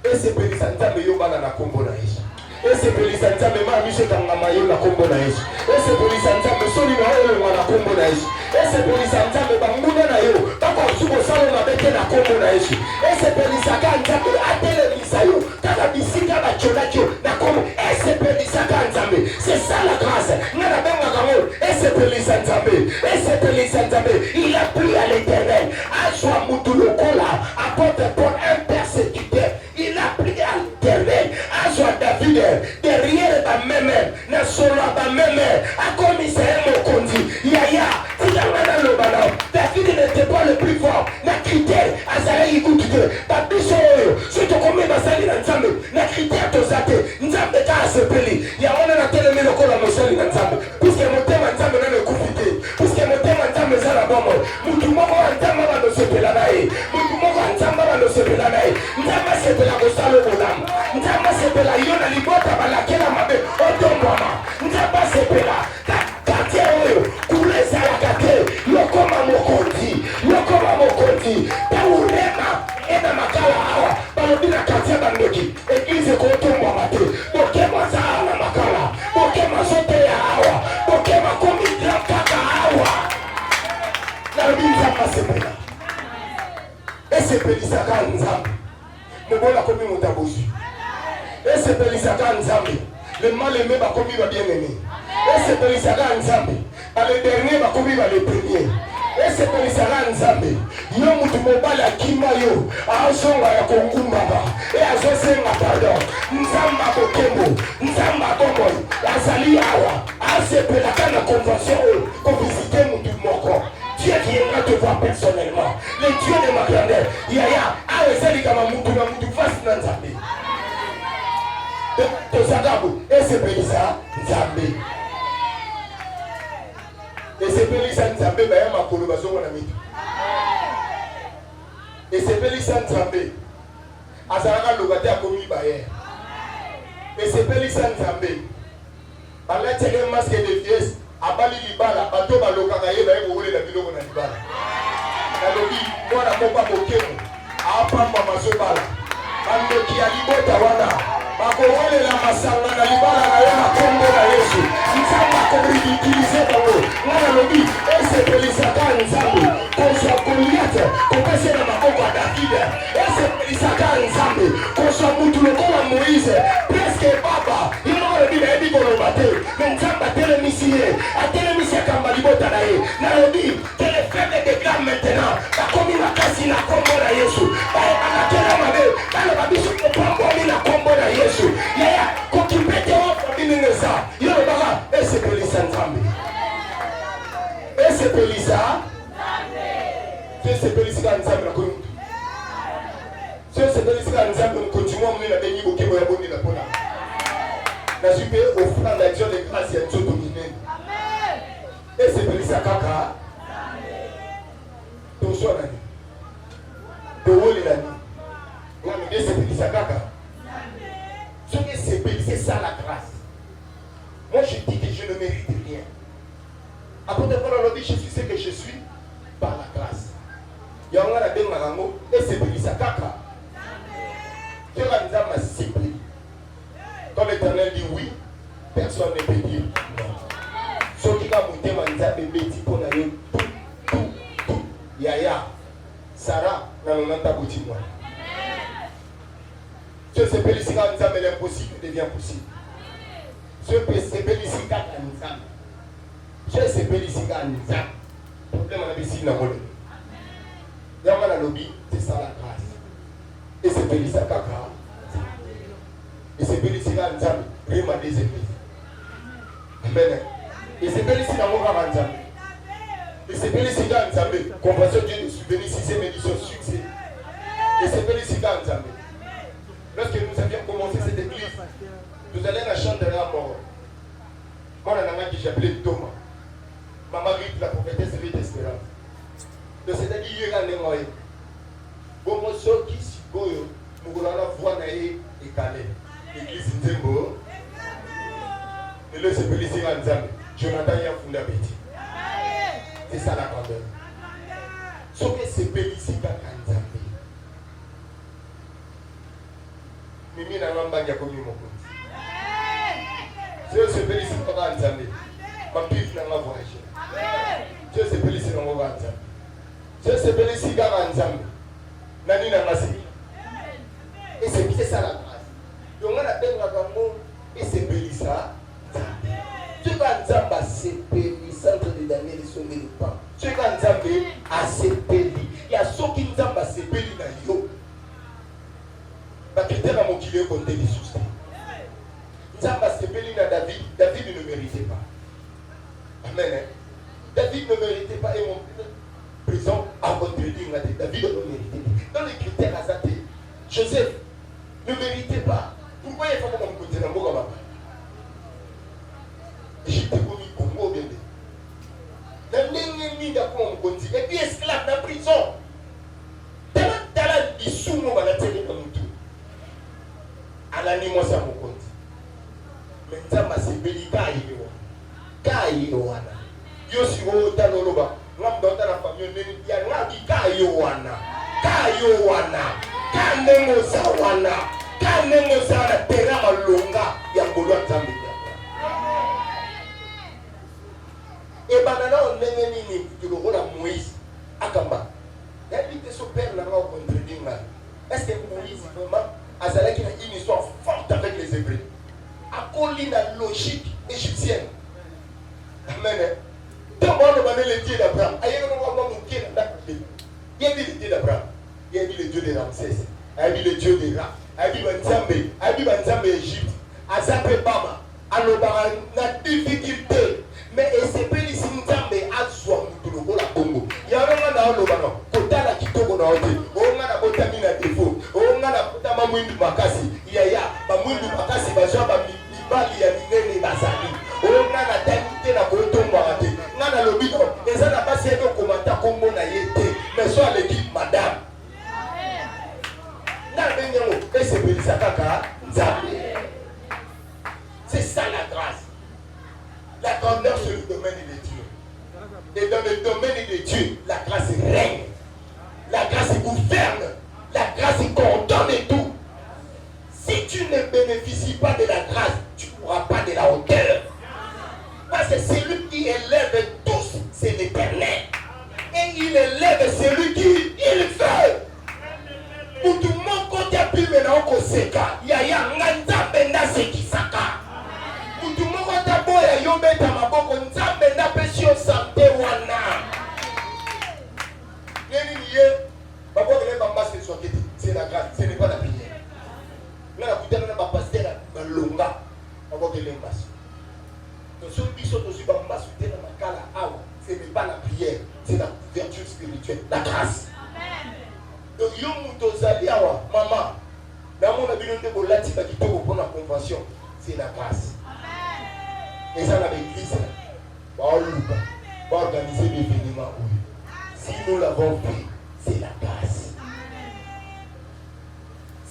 Et c'est Bélissi Nzambe Yobana na Kombo na Yesu. Et c'est Bélissi Nzambe ma Michel Kangamayo na Kombo na Yesu. Et c'est Bélissi Nzambe Soli na Olo na Kombo na Yesu. Et c'est Bélissi Nzambe Bamuna na Yo. Bako Suko Salo na Beke na Kombo na Yesu. Et c'est Bélissi Nzambe Atele Misayo. Kaka Bisika na Chonacho na Kombo. Et c'est Bélissi Nzambe. C'est ça la grâce. Nana Benga Kamol. Et c'est Bélissi Nzambe. Et c'est Bélissi Nzambe. Il a pris à l'Éternel. Ajoa Moutulokola. Apporte pour un persécuteur. Il a pris à l'Éternel. Ajoa David. Derrière ma même. Na solo ma même. A commissaire Mokondi. Yaya. David n'était pas le plus fort. Na critère. Azara Yikutuke. Babiso. Surtout comme Basali Nzambe. Na critère Tozate. Nzambe ka asepeli. Ya ona na telemi lokola Mosali Nzambe. Puisque motema Nzambe na le kufite. Puisque motema Nzambe zala bomo. Mutu moko Nzambe ba no sepela nae. Mutu moko Nzambe ba no sepela nae. Nzambe sepela ko salo bolam. Nzambe sepela yona libota balakela mabe. Otombama. Nzambe sepela. Kate oyo. Kuleza la kate. Lokoma mokondi. Lokoma mokondi. Taurema. Ena makala hawa. Balodina kate bandoki. Eglise ko otombama te. Bokema zala makala. Bokema sote ya hawa. Bokema komidra kaka hawa. Nzambe sepela. Ese pelisaka Nzambe. Mobola komi motabosu. Ese pelisaka Nzambe. Le mal aimé va commis va bien aimé. Ese pelisaka Nzambe. Le dernier va commis va le premier. Ese pelisaka Nzambe. Yo mutu mobala kima yo. Azonga ya kongumbaba. E azosenga pardon. Nzamba bokembo. Nzamba bomo. Azali awa. Ase pelaka na convention. Ko visiter mutu moko. Dieu viendra te voir personnellement. Le Dieu de ma grandeur. Yaya, awezeli kama mutu na mutu fasi na Nzambe. Tozagabu, ese pelisa Nzambe. Ese pelisa Nzambe baya makolo bazongo na mitu. Ese pelisa Nzambe. Azalaka logate akomi baye. Ese pelisa Nzambe. Balatele masque de vieillesse. Abali libala bato balokaka ye baye bobole na biloko na libala nalobi mwana mopa bokemo apamba mazobala bandoki ya libota wana bakowolela masanga na libala na ye na kombo na Yesu Nzambe akoridikilize bango mwana lobi esepelisaka Nzambe kozwa Goliath kopesa na maboko ya David esepelisaka Nzambe kozwa mutu lokola Moïse presque baba yolobi na yebi koloba te mais Nzambe atelemisi ye atelemisi akamba libota na ye nalobi que les faibles déclarent maintenant bakomi makasi na kombo na Yesu bakatela mabe baloba biso kopambomi na kombo na Yesu yaya kokipete ofa bineneza yolobaka esepelisa Nzambe esepelisa esepelisa Nzambe na komutu esepelisa Nzambe continue mune na benyi bokemo ya bondi na pona na supe offrande d'action de grâce ya nzoto minene esepelisa kaka toswa nani towoli nani ngami esepelisa kaka soki esepelisa ça la grâce. Moi je dis que je ne mérite rien. Après de voir le dit je suis ce que je suis par la grâce. Yanga na benga rango esepelisa kaka kera Nzambe asipli. Quand l'Éternel dit oui, personne ne peut dire non. Ce qui va monter Nzambe beti pour aller tout. Yaya, Sarah, na nonanta bouti moi. Ce se peut ici quand Nzambe l'impossible devient possible. Ce se peut ici quand Nzambe. Ce se peut ici quand Nzambe. Problème on a ici dans le monde. Yama la lobby, c'est ça la grâce. Et c'est peut ici kaka. Et c'est peut ici quand Nzambe rima des églises. Amen. Et c'est peut ici dans mon Nzambe. Et c'est peut ici quand Nzambe compassion Dieu de subvenir 6e édition succès. Et c'est peut ici quand Nzambe. Lorsque nous avions commencé cette église, nous allions à la chambre de la mort. Moi, on a qui j'appelais Thomas. Maman Rite, la prophétesse Rite Espérance. Donc, c'est-à-dire, il y a un moyen. Bon, moi, ceux qui sont goyo, nous allons voir naïe et calé. L'église Nzembo. Et là, c'est Pélissi Nzambe. Jonathan y a fondé Béti. C'est ça la grandeur. Sauf que c'est Pélissi Nzambe. Mimi na ngamba ya komi mokonzi. Dieu se félicite pour Nzambe. Ma pif na ngamba voyage. Dieu se félicite na ngamba Nzambe. Dieu se félicite na Nzambe. Nani na ngasi. Et c'est ça la grâce. Donc on a benga bango et c'est Pélissa. Tu vas Nzambe se Pélissa entre les Daniel et son pas. Tu vas Nzambe a se Péli. Il y a ceux qui Nzambe se Péli na yo. Critère à mon kilo compter les soucis. Nzamba s'appelle David. David ne méritait pas. Amen. David ne méritait pas et mon prison a contredit. David ne méritait pas. Dans les critères à Zate, Joseph ne méritait pas. Pourquoi il faut qu'on me dise dans mon papa? Égypte connu Congo bien. Dans l'ennemi d'accord on continue. Et puis esclave dans la prison. Talent il soumet à la télé comme tout. Alani mosa mokonzi. Menzama sebeli kai wana. Yo si wo tanoloba. Ngam donta na famille neni ya ngaki kai wana. Kai wana. Kanengo sawana. Kanengo sana tera malonga ya ngolo Nzambe. E banana onenge nini tulokola Moïse akamba. Yabite so père na ngao contredinga. Est-ce que Moïse vraiment Azalak a une histoire forte avec les Hébreux. À cause de la logique égyptienne. Amen. Tant qu'on a le Dieu d'Abraham, il y a le Dieu d'Abraham, il y a le Dieu de Ramsès, il y a le Dieu de Ra, il y a le Nzambe Égypte, Azapé Baba, alors la difficulté, mais c'est pas ici Nzambe à soi, nous la Congo. Il y a un moment dans le Kota la Kitoko na hote, on a la botamina défaut, on a la botama mwindu makasi, yaya, ba mwindu makasi bazwa ba mibali ya minene bazali. On a la tanité na kotomba rate. Ngana lobito, eza na basi eko komata kombo na yete, mais soit l'équipe madame. Na benyo, et c'est Pélissa kaka Nzambe. C'est ça la grâce. La grandeur sur le domaine de Dieu. Et dans le domaine de Dieu, la grâce règne. La grâce gouverne. La grâce coordonne et tout. Si tu ne bénéficies pas de la grâce, tu ne pourras pas de la hauteur. Parce que celui qui élève tous, c'est l'Éternel. Et il élève celui qui il veut. Pour tout le monde, quand il y a plus maintenant qu'on seka, il y a nganta benda sekisaka. Pour tout le monde, quand il y a boya yobeta maboko, nzambe na pesi o santé wana. C'est la grâce, ce n'est pas la prière. Là, la bouteille n'a pas passé dans le longa. On va que l'embasse. Donc, ceux qui sont aussi dans ma soutien dans ma cala, ce n'est pas la prière, c'est la vertu spirituelle, la grâce. Donc, yo mutozali awa, maman, dans mon avis, on a dit que pour la convention, c'est la grâce. Et ça, dans l'église, on va organiser des événements. Si nous l'avons fait, c'est la grâce.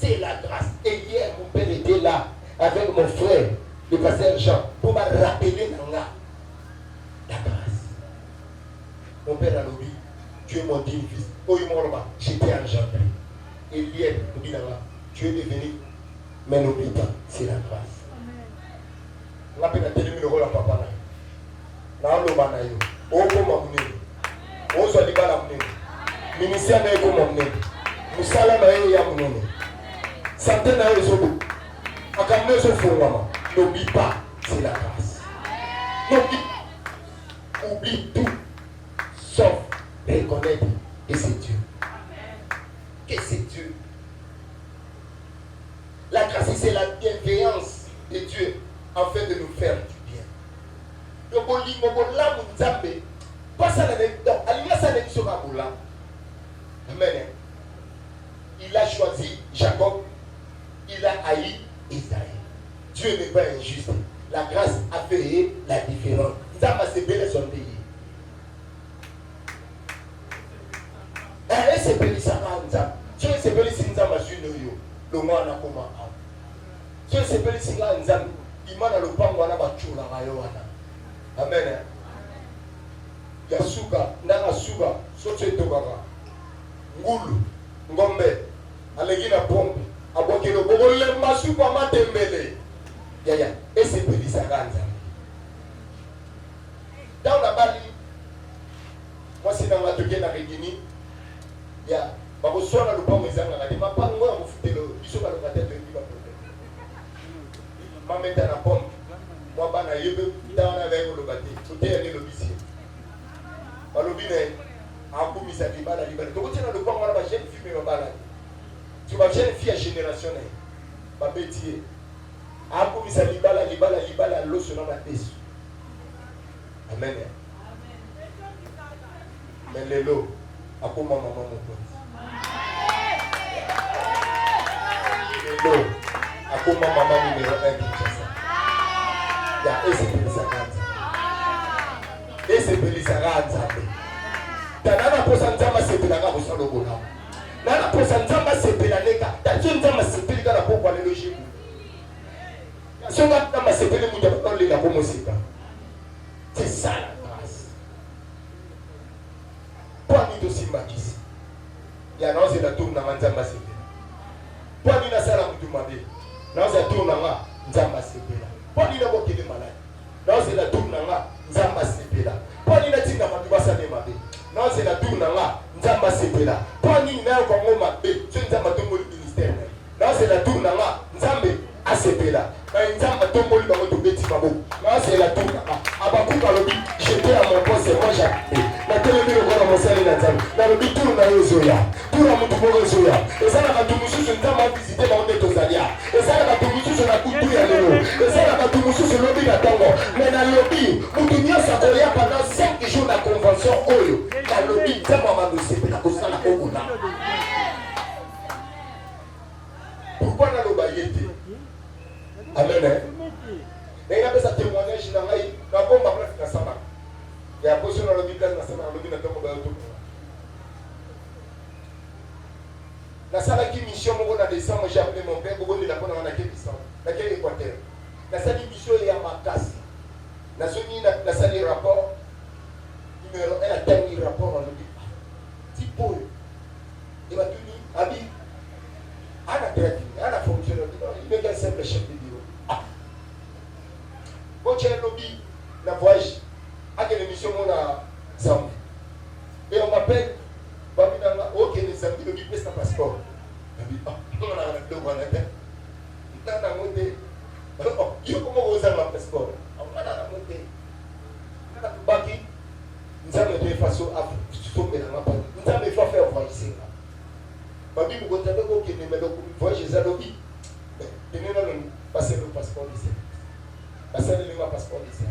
C'est la grâce. Et hier, mon père était là avec mon frère, le pasteur Jean, pour me rappeler la grâce. Mon père a dit, Dieu m'a dit, fils, j'étais engendré. Et hier, Dieu est devenu, mais n'oublie pas, c'est la grâce. On a la télé, le rôle à papa. On ministère na eko monene musala na ye ya monene santé na yo ezobo makambo ezofungwama n'oublie pas c'est la grâce. Oublie tout sauf reconnaître que c'est Dieu. Que c'est Dieu. La grâce, c'est la bienveillance de Dieu afin de nous faire du bien. Amen. Il a choisi Jacob, il a haï Israël. Dieu n'est pas injuste. La grâce a fait la différence. Nzamba c'est belle son pays. Et c'est belle ça Nzamba. Dieu c'est belle si Nzamba suis nous. Le moi na koma. Dieu c'est belle si Nzamba. Imana le pango na bachula rayoana. Amen. Yasuka ndanga suka sote tokaka. Ngulu ngombe alegina pombe abokelo bogole masuka matembele. Yaya, et c'est petit ça dans la Bali, moi c'est dans ma toquée na Regini, ya, ba ko sona le pas mes anga ngadi ma pango ya mufutelo biso ba lokata de biba problème. Ma meta na pombe, moi bana yebe dans avec le bâti, tout est né le bisi. Ba lobine a komisa libala libala. Donc tu na le pango na ba jeune fille me bala. Tu vas jeune fille générationnelle. Ba betier. Akomisa libala loso na mateso. Amen. Mais lelo akoma mama mokonzi. Lelo akoma mama numéro 1 Kinshasa. Ya ese pelisa kanza. Tanana posa nzamba sepela ka bosalo bona. Nana posa nzamba sepela leka. Tatyo nzamba sepela ka na pokwa lelo jibu. C'est ça la grâce. Pour nous aussi maquis. Il y a non c'est la tour na nzamba sepela. Pour nous na sala mutu mabe. Non c'est tour na nzamba sepela. Pour nous na bokele malade. Non c'est la tour na nzamba sepela. Pour nous na tinga matu basale mabe. Non c'est la tour na nzamba sepela. Pour nous na ko ngoma be. C'est nzamba tombo ministère. Non c'est la tour na nzambe asepela. C'est la tour. Abakuka lobi, j'étais à mon poste, moi j'ai la télé le corps mon salut dans le tour na yozoya. Pour la mutu mo yozoya. Et ça na batumusu je n'ai visité mon tozalia. Et ça na batumusu je na kutu ya lelo. Et ça na batumusu je lobi na tango. Mais na lobi, mutu nyosa koya pendant 5 jours na convention oyo. Na lobi, ça m'a mandé c'est na kosala kokuna. Pourquoi na lobayete? Amen. Et il a fait sa témoignage dans la bombe à place de la Sama. Et après, sur le village de la Sama, le village de la Sama. La salle qui mission, on a descendu, j'ai appelé mon père, on a appelé mon père, la quelle équateur. La salle mission est à ma casse. La salle de rapport, numéro 1, la dernier rapport, on a dit, petit Paul, il m'a tout dit, Abi, on a traité, on a fonctionné, il met un simple chef de bureau. Quand tu as lobby, la voyage, à quelle émission on a Zambie. Et on m'appelle, ok, les Zambie, le guide, c'est un passeport. On a un double en interne. On a monté. Il faut comment vous avez un passeport. On a monté. On a bâti. Nous avons fait face à tomber dans la panne. Nous avons fait faire voyager. Babi, vous comptez ok, mais le voyage, c'est un lobby. Mais nous allons passer le passeport ici. Parce que nous avons un passeport ici.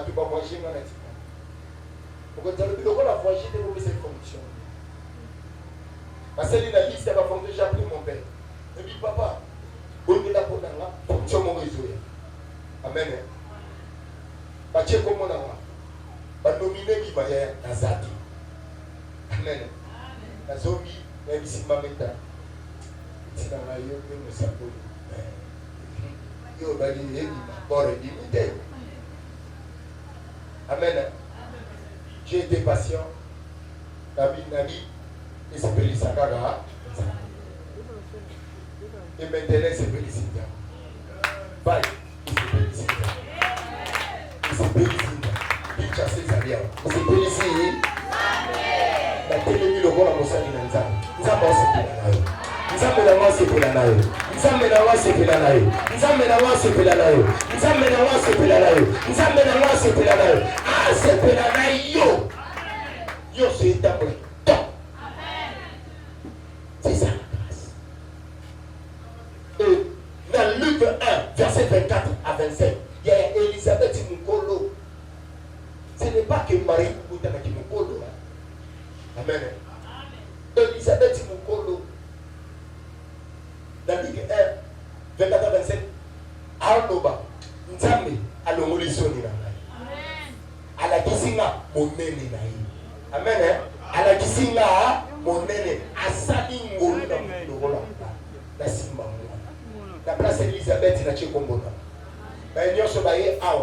Tu vas voyager dans la petite. Pourquoi tu as le droit de voyager de cette fonction? Parce que la liste va fonctionner, j'ai appris mon père. Je dis, papa, on est là pour la fonction mon réseau. Amen. Parce que comme on a va nominer qui va y avoir dans Zaki. Amen. La zombie, même si ma méta, c'est dans la yo, me sappo. Yo, bah, il est mort et limité. Amen. J'ai été patient. Nabi, et c'est Pélisakara. Et maintenant, c'est Pélisita. Bye. Et c'est Pélisita. Et c'est Pélisita. Il chasse les alliés. C'est Pélisita. La télévision, le rôle à Moussa Nzamba. Nzamba, c'est Pélisita. nzambe na moi sepela na yo, nzambe na moi sepela na yo, nzambe na moi sepela na yo, nzambe na moi sepela na yo, nzambe na moi sepela na yo, ah sepela na yo, yo c'est ta bonne. C'est ça la grâce. Et dans Luc 1, verset 24 à 25, il y a Elisabeth Mukolo. Ce n'est pas que Marie Koutana qui Mukolo. Amen. Elisabeth Mukolo. Dans Luc 1, 24 à 25, Arnoba, Nzambe, Alomoliso Nina. Alakisinga, Monene Naï. Amen. Alakisinga, Monene, Asali Ngoluna Mukolo. La Simba. La place Elisabeth na Tchekombona. Mais nous sommes allés à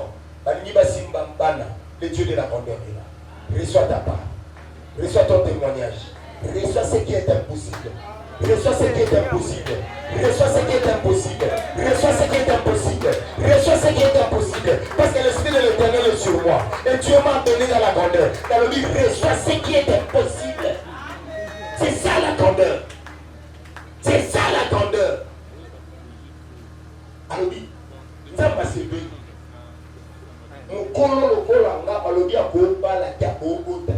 Baniba Simba Mbana, le Dieu de la grandeur est là. Reçois ta part. Reçois ton témoignage. Reçois ce qui est impossible. Reçois ce qui est impossible. Reçois ce qui est impossible. Reçois ce qui est impossible. Reçois ce qui est impossible. Parce que l'Esprit de l'Éternel est sur moi. Et Dieu m'a donné dans la grandeur. Dans le livre, reçois ce qui est impossible. C'est ça la grandeur. C'est ça la grandeur. Alobi, nzamba sebe. Mukolo lokola nga alobi akoba la kia kogota.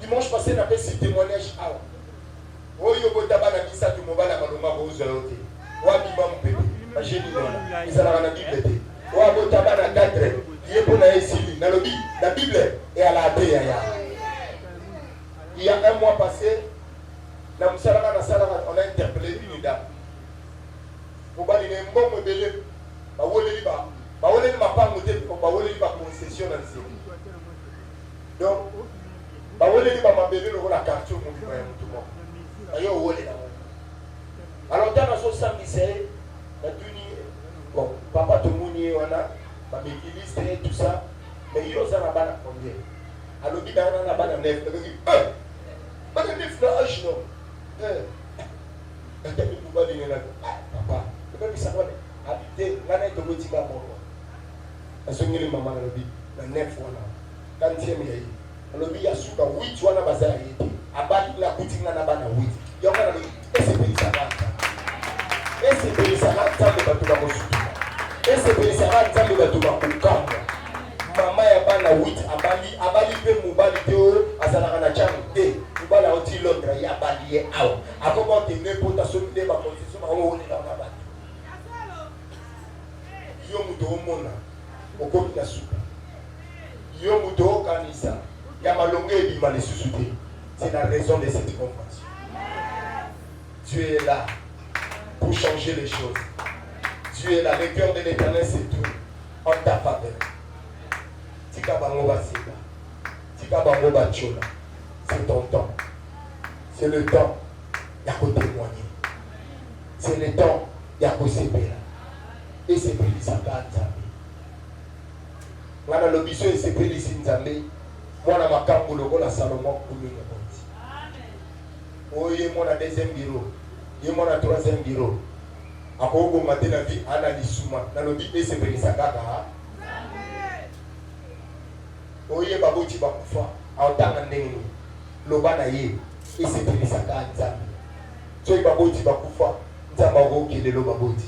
Dimanche passé, on a fait ce témoignage. Oyo botaba na bisa tu mobala malonga bozo yote. Wa bima mpebe. J'ai dit non. Ils ont la Bible té. Wa botaba na 4. Dieu pour na esili. Na lobi, la Bible est à la paix ya. Il y a un mois passé, na musala na sala on a interpellé une dame. Mobali ne mbongo belé. Ba woleli ma pa moté ba woleli ba concession na nsi. Donc ba woleli ba mabele lo la quartier mo bi ba mutu mo. Ayo wole na mo. Alors dans so sambisé na tuni bon papa to muni wana ba métiliste et tout ça mais yo ça na bana combien. Alors bi dans na bana 9 ba de 9 na âge non. Quand tu vas dire là papa même ça va habiter ngana to go tiba mo. Asongeli mama na bi na 9 wana. Quand tu me yi. Alors bi ya suka 8 wana bazara yete. Abali la kutinga na bana 8. Yonga na ese pelisarata. Ese pelisarata de batuba mosuka. Ese pelisarata de batuba kukamba. Mama ya bana 8 abali pe mubali teo azala na chamu te. Mubala oti Londres ya bali ye aw. Akoko te ne pota so de ba konsiso ba wo ni na ba. Yo muto omona okomi na suka. Yo muto kanisa ya malonge ebima le susute. C'est la raison de cette convention. Dieu est là pour changer les choses. Dieu est là. Le cœur de l'Éternel c'est tout en ta faveur. Tika bango basika. Tika bango bachola. C'est ton temps. C'est le temps d'à témoigner. C'est le temps d'à s'épérer. Et c'est pour les sabbats Nzambe. Wana lobiso et c'est pour les Nzambe. Mwana makambo lokola Salomon kuluno bonzi. Oye mwana deuxième bureau. Ye mwana troisième bureau. Akoko matena vie ana lisuma. Na lobi et c'est pour les sabbats. Oye baboti bakufa. Aotanga ndenge. Loba na ye. Et c'est pour les sabbats Nzambe. Soy baboti bakufa. Nzamba okele lo baboti.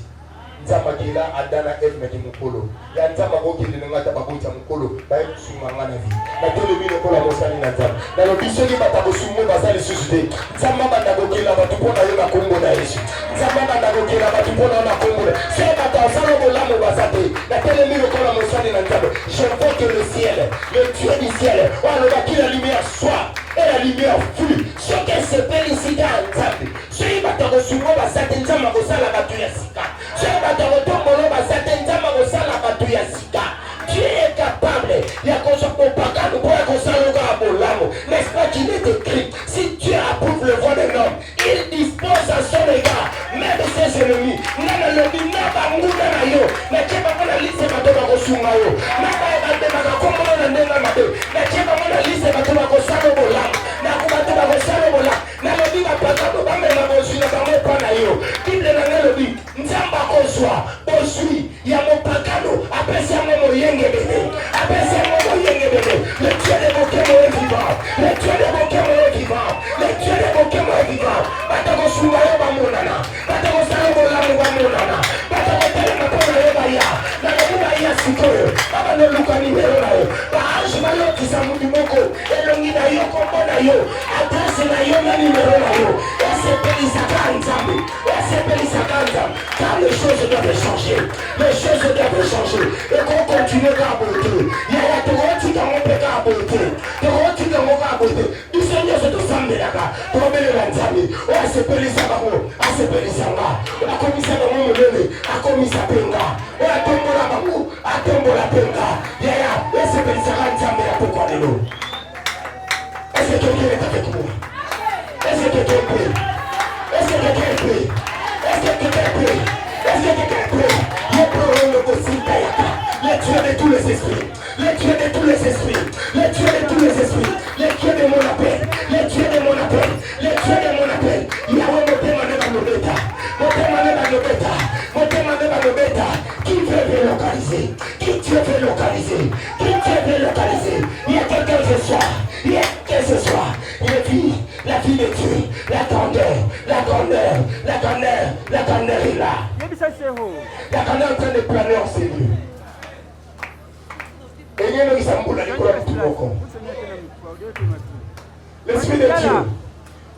Nzamba kila adana elme ki mukolo. Ya nzamba okele ngata baboti mukolo. Ba suma ngana vi. Na tole bino kola mosani na nzamba. Na lo biso ki bata bosumu bazali susute. Nzamba banda kokela batu pona yo na kombo na Yesu. Nzamba banda kokela batu pona na kombo. C'est bata salo bolamo bazate. Na tole bino kola mosani na nzamba. Je veux que le ciel, le Dieu du ciel, on va que la lumière soit et la lumière flue. Ce qu'elle se félicite à Nzambe. Ce qui va te recevoir bazate nzamba kosala batu ya sika. Ce qui va te retombolo bazate nzamba kosala batu ya sika. Dieu est capable. Il y a qu'on soit pas nous pourrait qu'on s'en à Bolamo. N'est-ce pas qu'il est écrit? Si Dieu approuve le voie d'un homme, il dispose à son égard, même ses ennemis. Nana lobi naba muna na yo. Na cheba mona lise matoma kosunga yo. Naba ebate maka kombo na ndenga mate. Na cheba mona lise matoma kosalo bolamo. Na kubatoma kosalo bolamo. Na lobi bapaka bamela bosuna bamwe pana yo. Bible na lobi. vivant. Batako sunga yo bamonana. Batako sango lamu bamonana. Batako telema pona yo baya. Nakabuba ya sikoyo. Baba no luka nimero na yo. Baanji bayo kisamundi moko. Elongi na yo kombona yo. Adresse na yo na nimero na yo. Esepeli sakanzambi. Esepeli sakanzambi. Car les choses doivent changer. Les choses doivent changer. Et qu'on continue à beauté. Yaya te roti dans mon péché à beauté. Te roti dans mon à beauté. Du Seigneur se te semble là-bas. Tomber le lanzami. Oh, esepeli sabamo. Esepeli sanga. La commissaire de mon mélène. A commissaire penga. Oh, a tombo la bango. A tombo la penga. Yaya. Esepeli sakanzambi à pourquoi de l'eau. Est-ce que quelqu'un est avec moi? Est-ce que quelqu'un prie? Est-ce que quelqu'un prie? Est-ce que quelqu'un prie? Est-ce que quelqu'un prie? Les prônes de Bosindayaka. Les tueurs de tous les esprits. Les tueurs de tous les esprits. Les tueurs de tous les esprits. Les tueurs de mon appel. Les tueurs de mon appel. Les tueurs de mon appel. Yahweh me demande dans le bêta. Me demande dans le bêta. Me demande dans le bêta. Qui veut relocaliser? Qui tu veux localiser? Qui tu veux localiser? Il y a quelqu'un ce soir. Il y a quelqu'un ce soir. La vie de Dieu, la grandeur, la grandeur, la grandeur, la grandeur est là. La grandeur est en train de planer en Seigneur. Et il y a un exemple de l'Esprit de Dieu.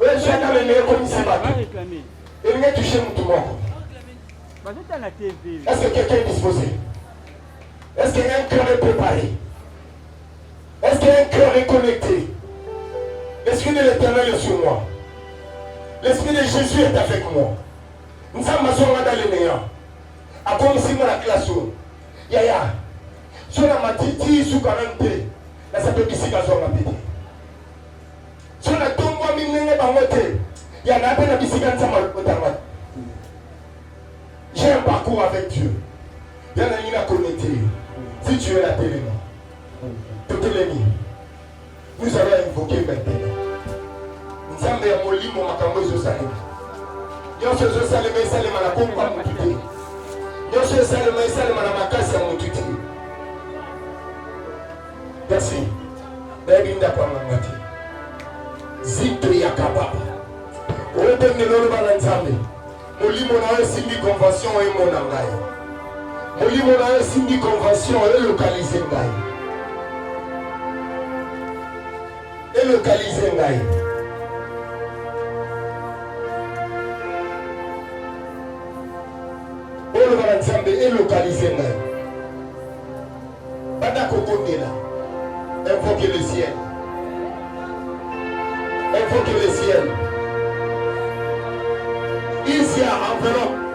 Oui, je suis dans le meilleur commissaire. Et il y a touché mon tout. Est-ce que quelqu'un est disposé? Est-ce qu'il y a un cœur préparé? Est-ce qu'il y a un cœur connecté? L'Esprit de l'Éternel est sur moi. L'Esprit de Jésus est avec moi. Nous sommes dans les néants. A commencé la classe. Yaya. Sur la matiti, sous 40 là ça peut ici qu'à son appétit. Sur la tombe, il y en a peine à ici quand ça m'a. J'ai un parcours avec Dieu. Il y en a une connecté. Si tu es la télé, tout est mis. Nous allons invoquer maintenant. Nous allons faire molli mon makambo Jérusalem. Nous sommes Jérusalem et Salem à la pompe à mon tuté. Nous sommes Jérusalem et Salem à la macasse à mon tuté. Merci. Bébinda kwa mangati. Zito ya kababa. Open the Lord Balanzame. Molli mon a signé convention et mon angaï. Molli mon a signé convention et localisé ngaï. Et localiser ngaï. Olo balanzambe et localiser ngaï. Bada kokondela. Invoquez le ciel. Invoquez le ciel. Ici à enveloppe.